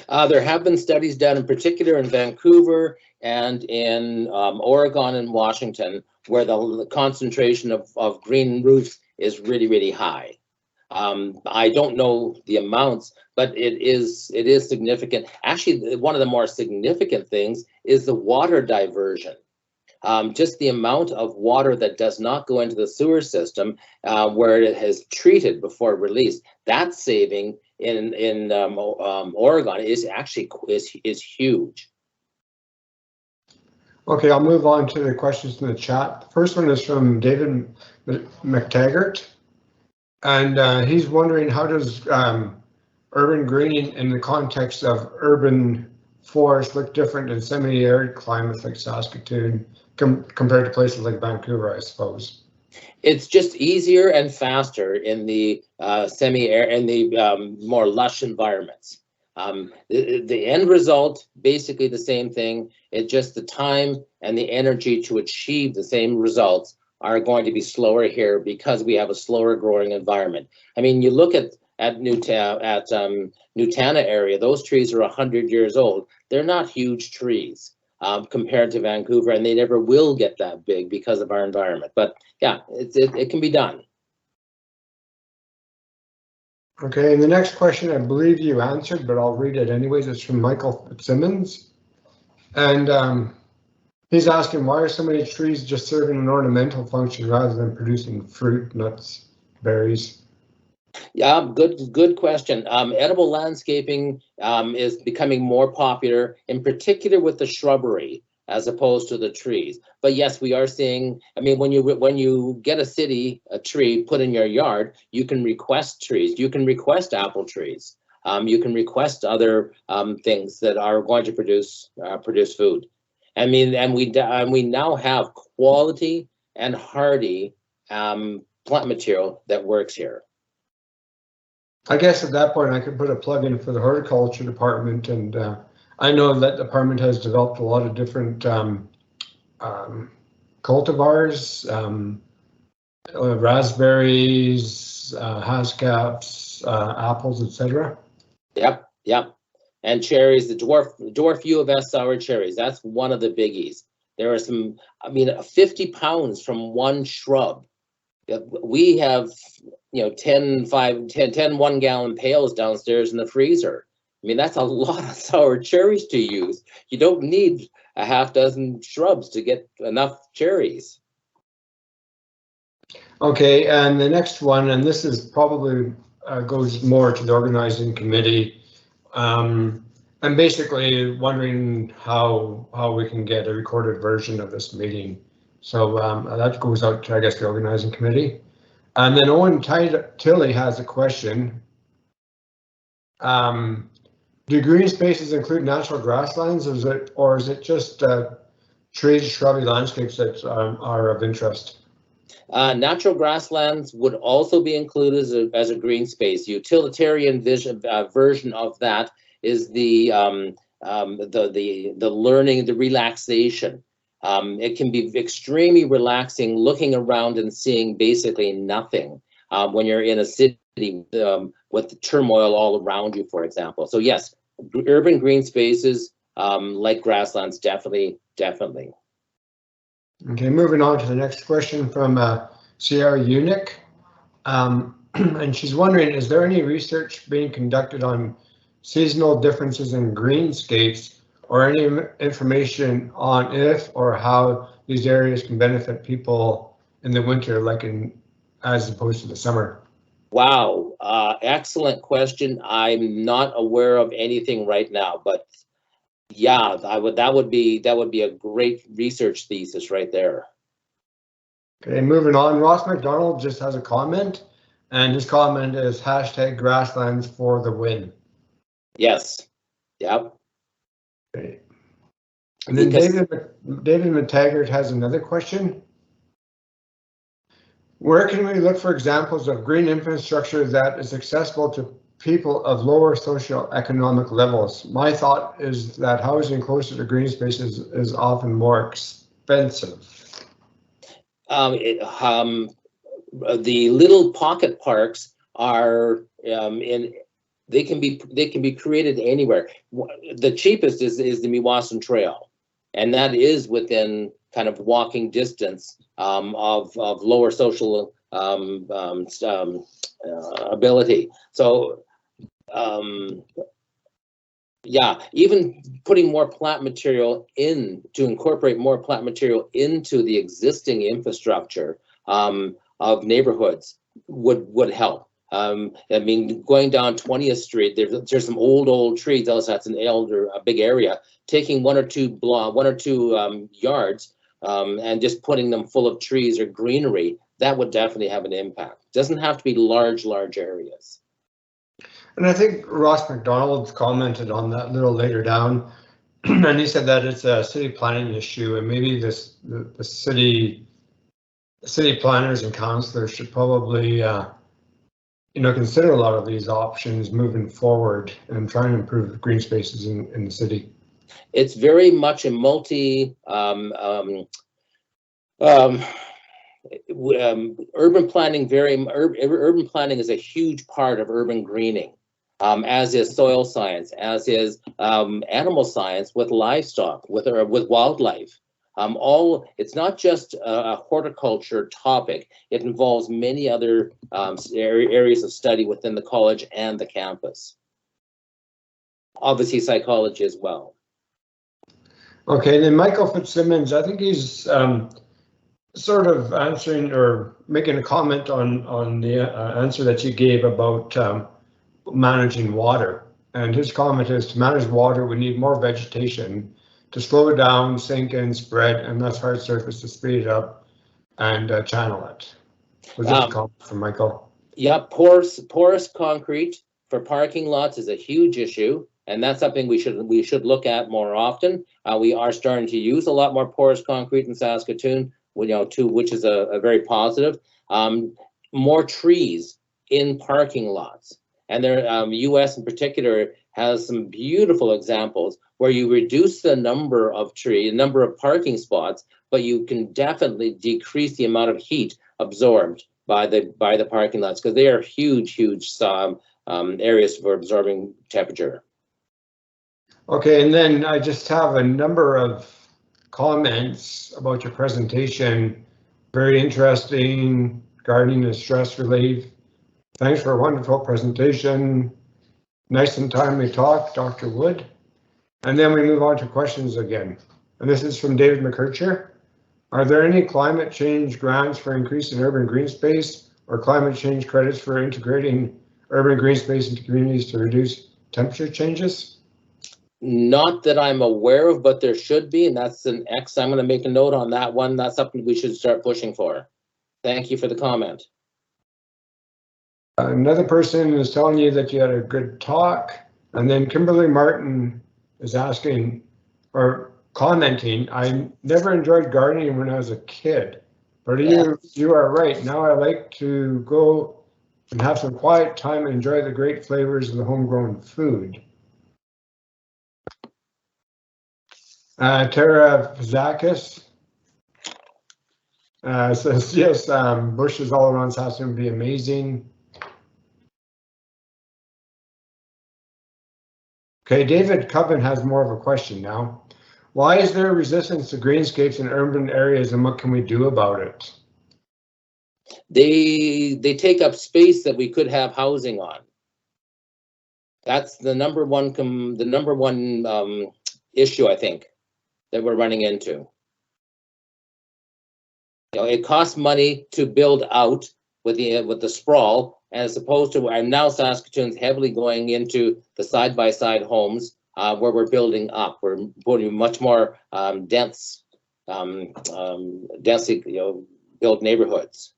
There have been studies done, in particular in Vancouver and in Oregon and Washington, where the concentration of green roofs is really, really high. I don't know the amounts, but it is significant. Actually, one of the more significant things is the water diversion. Just the amount of water that does not go into the sewer system, where it has treated before released, that saving in Oregon is actually is huge. Okay, I'll move on to the questions in the chat. The first one is from David McTaggart, and he's wondering, how does urban greening in the context of urban forests look different in semi-arid climates like Saskatoon compared to places like Vancouver, I suppose? It's just easier and faster in the more lush environments. The end result, basically the same thing. It's just the time and the energy to achieve the same results are going to be slower here because we have a slower growing environment. I mean, you look at Nutana area, those trees are 100 years old. They're not huge trees compared to Vancouver, and they never will get that big because of our environment. But yeah, it can be done. Okay, and the next question I believe you answered, but I'll read it anyways. It's from Michael Fitzsimmons, and he's asking, why are so many trees just serving an ornamental function rather than producing fruit, nuts, berries? Yeah, good question. Edible landscaping is becoming more popular, in particular with the shrubbery as opposed to the trees. But yes, we are seeing, I mean, when you get a tree put in your yard, you can request trees. You can request apple trees. You can request other things that are going to produce food. I mean, and we now have quality and hardy plant material that works here. I guess at that point I could put a plug in for the horticulture department, and I know that department has developed a lot of different cultivars, raspberries, hascaps, apples, etc. Yep, yep. And cherries, the dwarf U of S sour cherries, that's one of the biggies. There are some, I mean, 50 pounds from one shrub. We have, 10 1-gallon pails downstairs in the freezer. I mean, that's a lot of sour cherries to use. You don't need a half dozen shrubs to get enough cherries. Okay, and the next one, and this is probably goes more to the organizing committee. I'm basically wondering how we can get a recorded version of this meeting. So that goes out to, I guess, the organizing committee. And then Owen Tilley has a question. Do green spaces include natural grasslands, or is it just trees, shrubby landscapes that are of interest? Natural grasslands would also be included as a green space. Utilitarian version of that is the learning, the relaxation. It can be extremely relaxing looking around and seeing basically nothing when you're in a city with the turmoil all around you, for example. So yes, urban green spaces like grasslands, definitely. Okay, moving on to the next question from Sierra Unic. And she's wondering, is there any research being conducted on seasonal differences in greenscapes, or any information on if or how these areas can benefit people in the winter, like as opposed to the summer? Wow, excellent question. I'm not aware of anything right now, but yeah, that would be a great research thesis right there. Okay, moving on, Ross McDonald just has a comment, and his comment is #grasslands for the win. Yes, yep. Okay. And then David McTaggart has another question. Where can we look for examples of green infrastructure that is accessible to people of lower socioeconomic levels? My thought is that housing closer to green spaces is often more expensive. The little pocket parks are they can be created anywhere. The cheapest is the Meewasin Trail, and that is within kind of walking distance of lower social ability. So yeah, even putting more plant material to incorporate more plant material into the existing infrastructure of neighborhoods would help. I mean, going down 20th Street, there's some old trees. Also, that's a big area. Taking one or two yards and just putting them full of trees or greenery, that would definitely have an impact. It doesn't have to be large areas. And I think Ross McDonald commented on that a little later down, and he said that it's a city planning issue, and maybe the city planners and councillors should probably consider a lot of these options moving forward and try and improve green spaces in the city. It's very much a urban planning. Urban planning is a huge part of urban greening, as is soil science, as is animal science with livestock, with wildlife. It's not just a horticulture topic. It involves many other areas of study within the college and the campus. Obviously, psychology as well. Okay, then Michael Fitzsimmons, I think he's sort of answering or making a comment on the answer that you gave about managing water. And his comment is, to manage water, we need more vegetation to slow it down, sink in, spread, and less hard surface to speed it up and channel it. Was just a comment from Michael. Yeah, porous concrete for parking lots is a huge issue, and that's something we should look at more often. We are starting to use a lot more porous concrete in Saskatoon, which is a very positive. More trees in parking lots, and there, U.S. in particular has some beautiful examples where you reduce the number of parking spots but you can definitely decrease the amount of heat absorbed by the parking lots, because they are huge areas for absorbing temperature. Okay, and then I just have a number of comments about your presentation. Very interesting, gardening and stress relief. Thanks for a wonderful presentation. Nice and timely talk, Dr. Wood. And then we move on to questions again. And this is from David McKercher. Are there any climate change grants for increasing urban green space or climate change credits for integrating urban green space into communities to reduce temperature changes? Not that I'm aware of, but there should be, and that's an X. I'm going to make a note on that one. That's something we should start pushing for. Thank you for the comment. Another person is telling you that you had a good talk, and then Kimberly Martin is asking or commenting, I never enjoyed gardening when I was a kid, but you are right. Now I like to go and have some quiet time and enjoy the great flavors of the homegrown food. Tara Zakis says, yes, bushes all around Saskatchewan would be amazing. Okay, David Coven has more of a question now. Why is there resistance to greenscapes in urban areas, and what can we do about it? They take up space that we could have housing on. That's the number one issue, I think, that we're running into. You know, it costs money to build out with the sprawl, as opposed to, and now Saskatoon's heavily going into the side-by-side homes where we're building up. We're putting much more densely, built neighborhoods.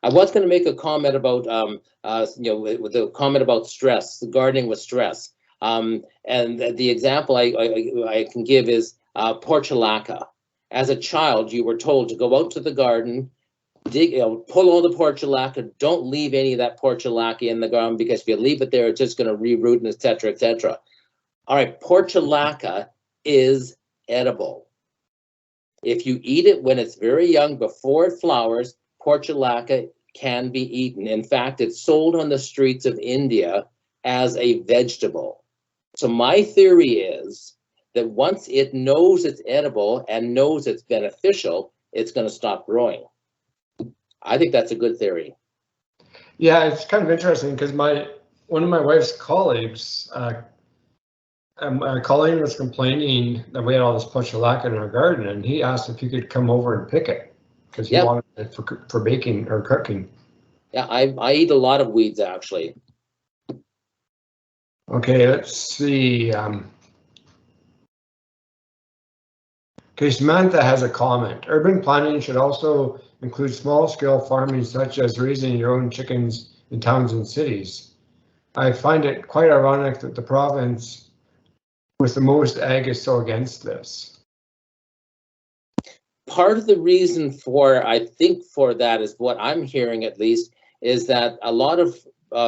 I was going to make a comment about, with the comment about stress, gardening with stress. And the example I can give is portulaca. As a child, you were told to go out to the garden, pull all the portulaca, don't leave any of that portulaca in the ground, because if you leave it there, it's just going to reroot, and et cetera, et cetera. All right, portulaca is edible. If you eat it when it's very young, before it flowers, portulaca can be eaten. In fact, it's sold on the streets of India as a vegetable. So my theory is that once it knows it's edible and knows it's beneficial, it's going to stop growing. I think that's a good theory. Yeah, it's kind of interesting because one of my wife's colleagues, Colleen, was complaining that we had all this portulaca in our garden, and he asked if he could come over and pick it because he wanted it for baking or cooking. Yeah, I eat a lot of weeds, actually. Okay, let's see. Okay, Samantha has a comment. Urban planning should also include small-scale farming, such as raising your own chickens in towns and cities. I find it quite ironic that the province with the most ag is so against this. Part of the reason I think for that is, what I'm hearing at least, is that a lot of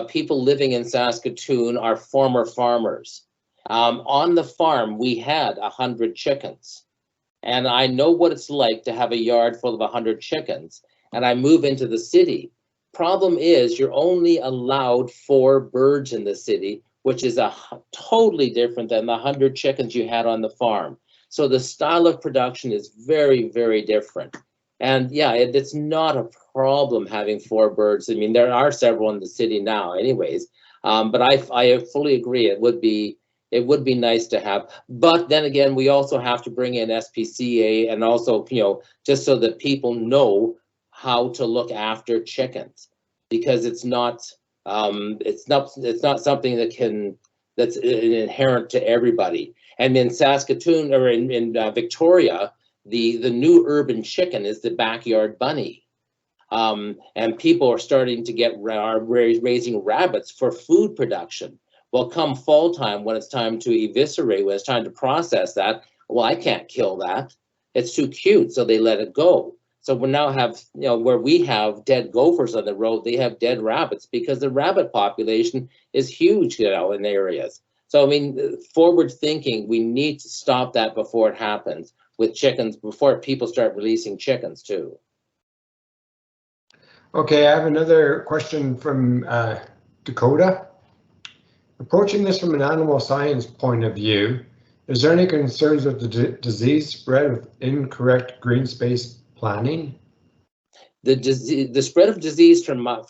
people living in Saskatoon are former farmers. On the farm, we had 100 chickens. And I know what it's like to have a yard full of 100 chickens, and I move into the city. Problem is, you're only allowed 4 birds in the city, which is totally different than the 100 chickens you had on the farm. So the style of production is very, very different. And yeah, it's not a problem having 4 birds. I mean, there are several in the city now anyways, but I fully agree. It would be nice to have, but then again, we also have to bring in SPCA, and also, just so that people know how to look after chickens, because it's not something that's inherent to everybody. And in Saskatoon, or in Victoria, the new urban chicken is the backyard bunny. And people are starting to are raising rabbits for food production. Well, come fall time, when it's time to eviscerate, when it's time to process that, well, I can't kill that. It's too cute, so they let it go. So we now have, where we have dead gophers on the road, they have dead rabbits, because the rabbit population is huge, in areas. So, I mean, forward thinking, we need to stop that before it happens with chickens, before people start releasing chickens too. Okay, I have another question from Dakota. Approaching this from an animal science point of view, is there any concerns with the disease spread with incorrect green space planning? The spread of disease from my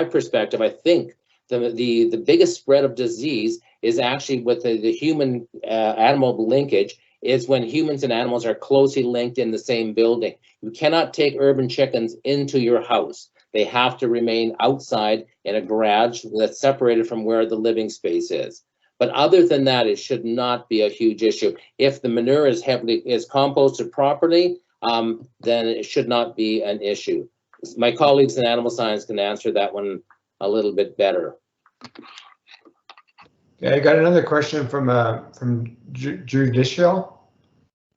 perspective, I think the biggest spread of disease is actually with the human animal linkage, is when humans and animals are closely linked in the same building. You cannot take urban chickens into your house. They have to remain outside in a garage that's separated from where the living space is. But other than that, it should not be a huge issue. If the manure is composted properly, then it should not be an issue. My colleagues in animal science can answer that one a little bit better. Yeah, I got another question from Judicial.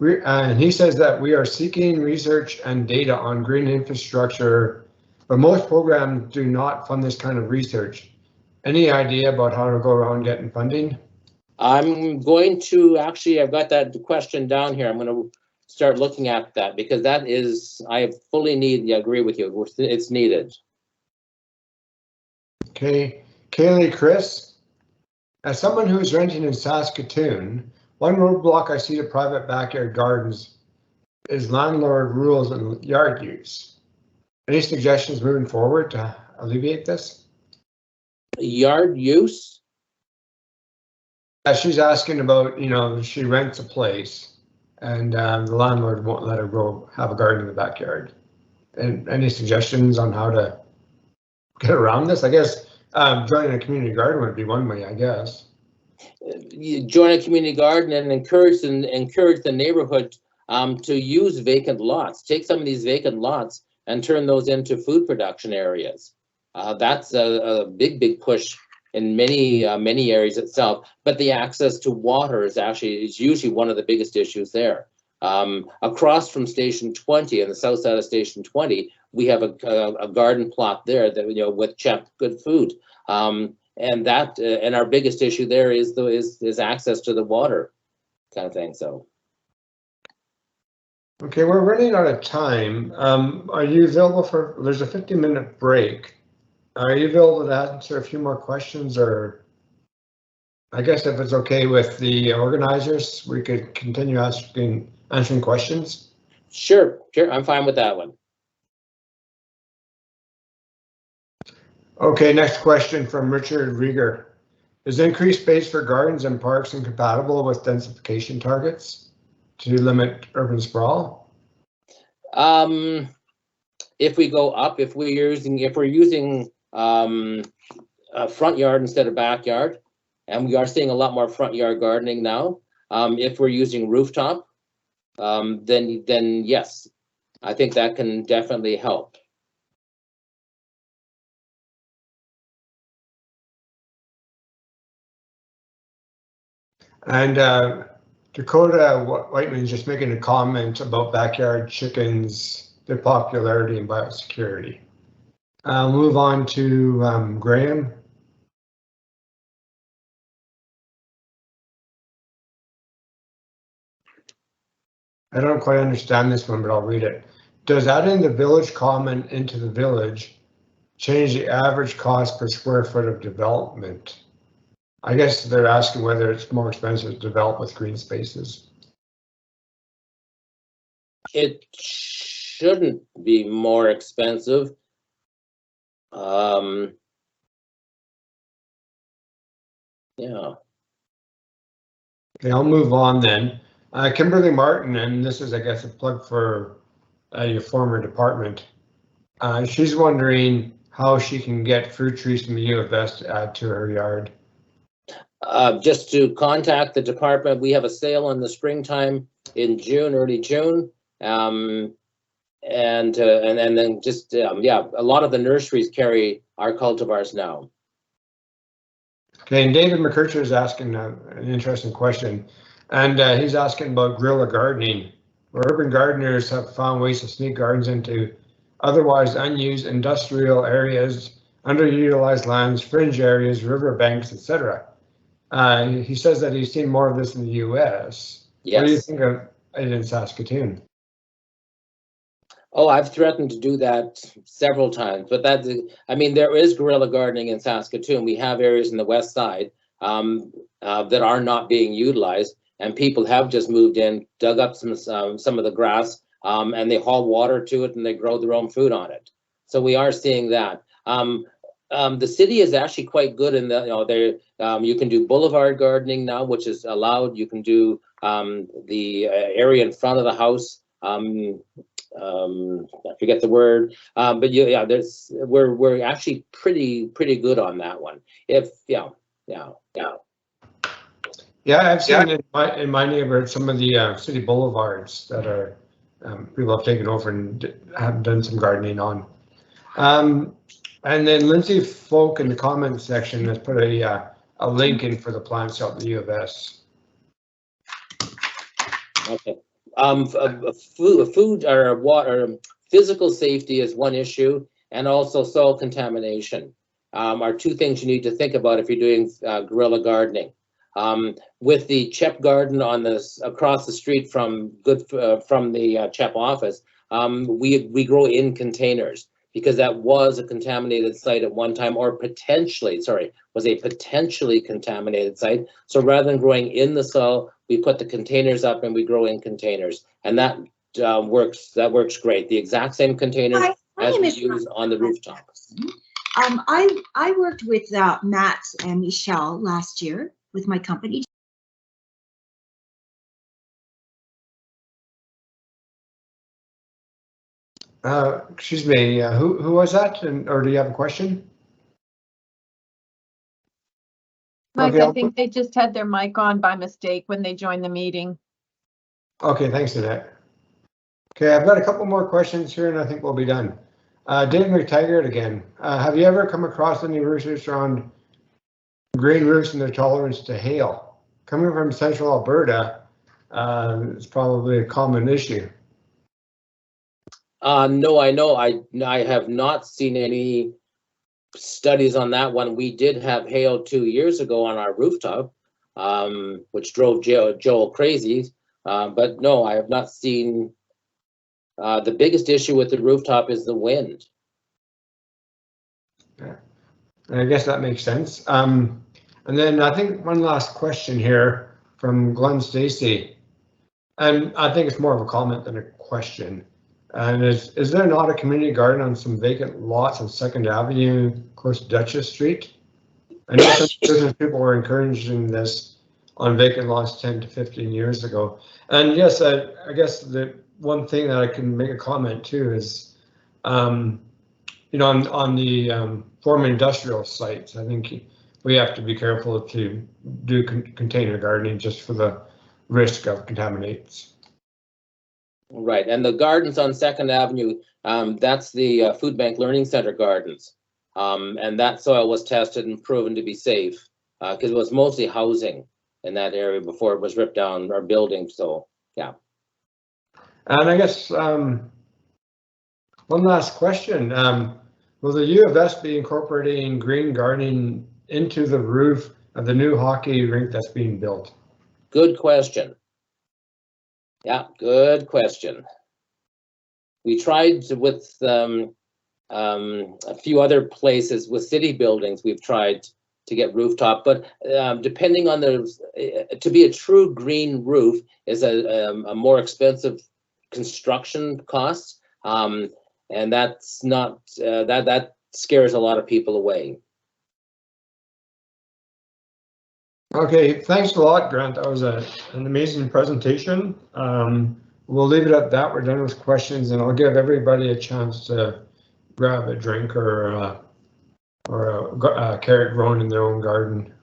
And he says that we are seeking research and data on green infrastructure, but most programs do not fund this kind of research. Any idea about how to go around getting funding? I'm going to actually, I've got that question down here. I'm going to start looking at that because that is, I fully agree with you. It's needed. Okay, Kaylee Chris. As someone who is renting in Saskatoon, one roadblock I see to private backyard gardens is landlord rules and yard use. Any suggestions moving forward to alleviate this? Yard use? She's asking about, she rents a place and the landlord won't let her go have a garden in the backyard. And any suggestions on how to get around this? I guess joining a community garden would be one way, I guess. You join a community garden and encourage the neighborhood to use vacant lots. Take some of these vacant lots and turn those into food production areas. That's a big push in many areas itself. But the access to water is usually one of the biggest issues there. Across from Station 20, on the south side of Station 20, we have a garden plot there that with Chef Good Food. And our biggest issue there is access to the water, kind of thing. So. Okay, we're running out of time. Are you available there's a 50-minute break. Are you available to answer a few more questions, or I guess if it's okay with the organizers, we could continue answering questions? Sure, I'm fine with that one. Okay, next question from Richard Rieger. Is increased space for gardens and parks incompatible with densification targets to limit urban sprawl? If we go up, if we're using a front yard instead of backyard, and we are seeing a lot more front yard gardening now. If we're using rooftop, then yes, I think that can definitely help. And Dakota Whiteman's just making a comment about backyard chickens, their popularity and biosecurity. I'll move on to Graham. I don't quite understand this one, but I'll read it. Does adding the village common into the village change the average cost per square foot of development? I guess they're asking whether it's more expensive to develop with green spaces. It shouldn't be more expensive. Yeah. Okay, I'll move on then. Kimberly Martin, and this is, I guess, a plug for your former department. She's wondering how she can get fruit trees from the U of S to add to her yard. Just to contact the department. We have a sale in the springtime in June, early June. And then just, yeah, a lot of the nurseries carry our cultivars now. Okay, and David McKercher is asking an interesting question, and he's asking about guerrilla gardening, where urban gardeners have found ways to sneak gardens into otherwise unused industrial areas underutilized lands, fringe areas, riverbanks, etc. He says that he's seen more of this in the U.S. Yes. What do you think of it in Saskatoon? Oh, I've threatened to do that several times, but I mean, there is guerrilla gardening in Saskatoon. We have areas in the west side that are not being utilized, and people have just moved in, dug up some of the grass, and they haul water to it, and they grow their own food on it. So we are seeing that. The city is actually quite good in the, you can do boulevard gardening now, which is allowed. You can do the area in front of the house. I forget the word, but yeah, we're actually pretty good on that one. Yeah, I've seen in my neighborhood some of the city boulevards that are people have taken over and have done some gardening on. And then Lindsay Folk in the comments section has put a link in for the plants out in the U of S. Okay. Food or water, physical safety is one issue, and also soil contamination are two things you need to think about if you're doing guerrilla gardening. With the CHEP garden across the street from the CHEP office, we grow in containers because that was a contaminated site at one time, or was a potentially contaminated site. So rather than growing in the soil, we put the containers up and we grow in containers, and that works. That works great. The exact same containers as we use on the rooftops. I worked with Matt and Michelle last year with my company. Excuse me, who was that? Or do you have a question? Mike, okay, I think they just had their mic on by mistake when they joined the meeting. Okay, thanks, Annette. Okay, I've got a couple more questions here and I think we'll be done. Dave McTaggart again. Have you ever come across any research on green roofs and their tolerance to hail? Coming from central Alberta, it's probably a common issue. No, I have not seen any studies on that one. We did have hail 2 years ago on our rooftop, which drove Joel crazy. But no, I have not seen. The biggest issue with the rooftop is the wind. Yeah, I guess that makes sense. And then I think one last question here from Glenn Stacy, and I think it's more of a comment than a question. And is there not a community garden on some vacant lots on 2nd Avenue, close to Duchess Street? I know some business people were encouraging this on vacant lots 10 to 15 years ago. And yes, I guess the one thing that I can make a comment to is, on the former industrial sites, I think we have to be careful to do container gardening just for the risk of contaminates. Right, and the gardens on 2nd Avenue, that's the Food Bank Learning Center gardens. And that soil was tested and proven to be safe because it was mostly housing in that area before it was ripped down, or building, so yeah. And I guess one last question. Will the U of S be incorporating green gardening into the roof of the new hockey rink that's being built? Good question. Yeah, good question. We tried with a few other places with city buildings. We've tried to get rooftop, but depending on to be a true green roof is a more expensive construction cost, and that's not that scares a lot of people away. Okay, thanks a lot, Grant. That was an amazing presentation. We'll leave it at that. We're done with questions, and I'll give everybody a chance to grab a drink or a carrot grown in their own garden.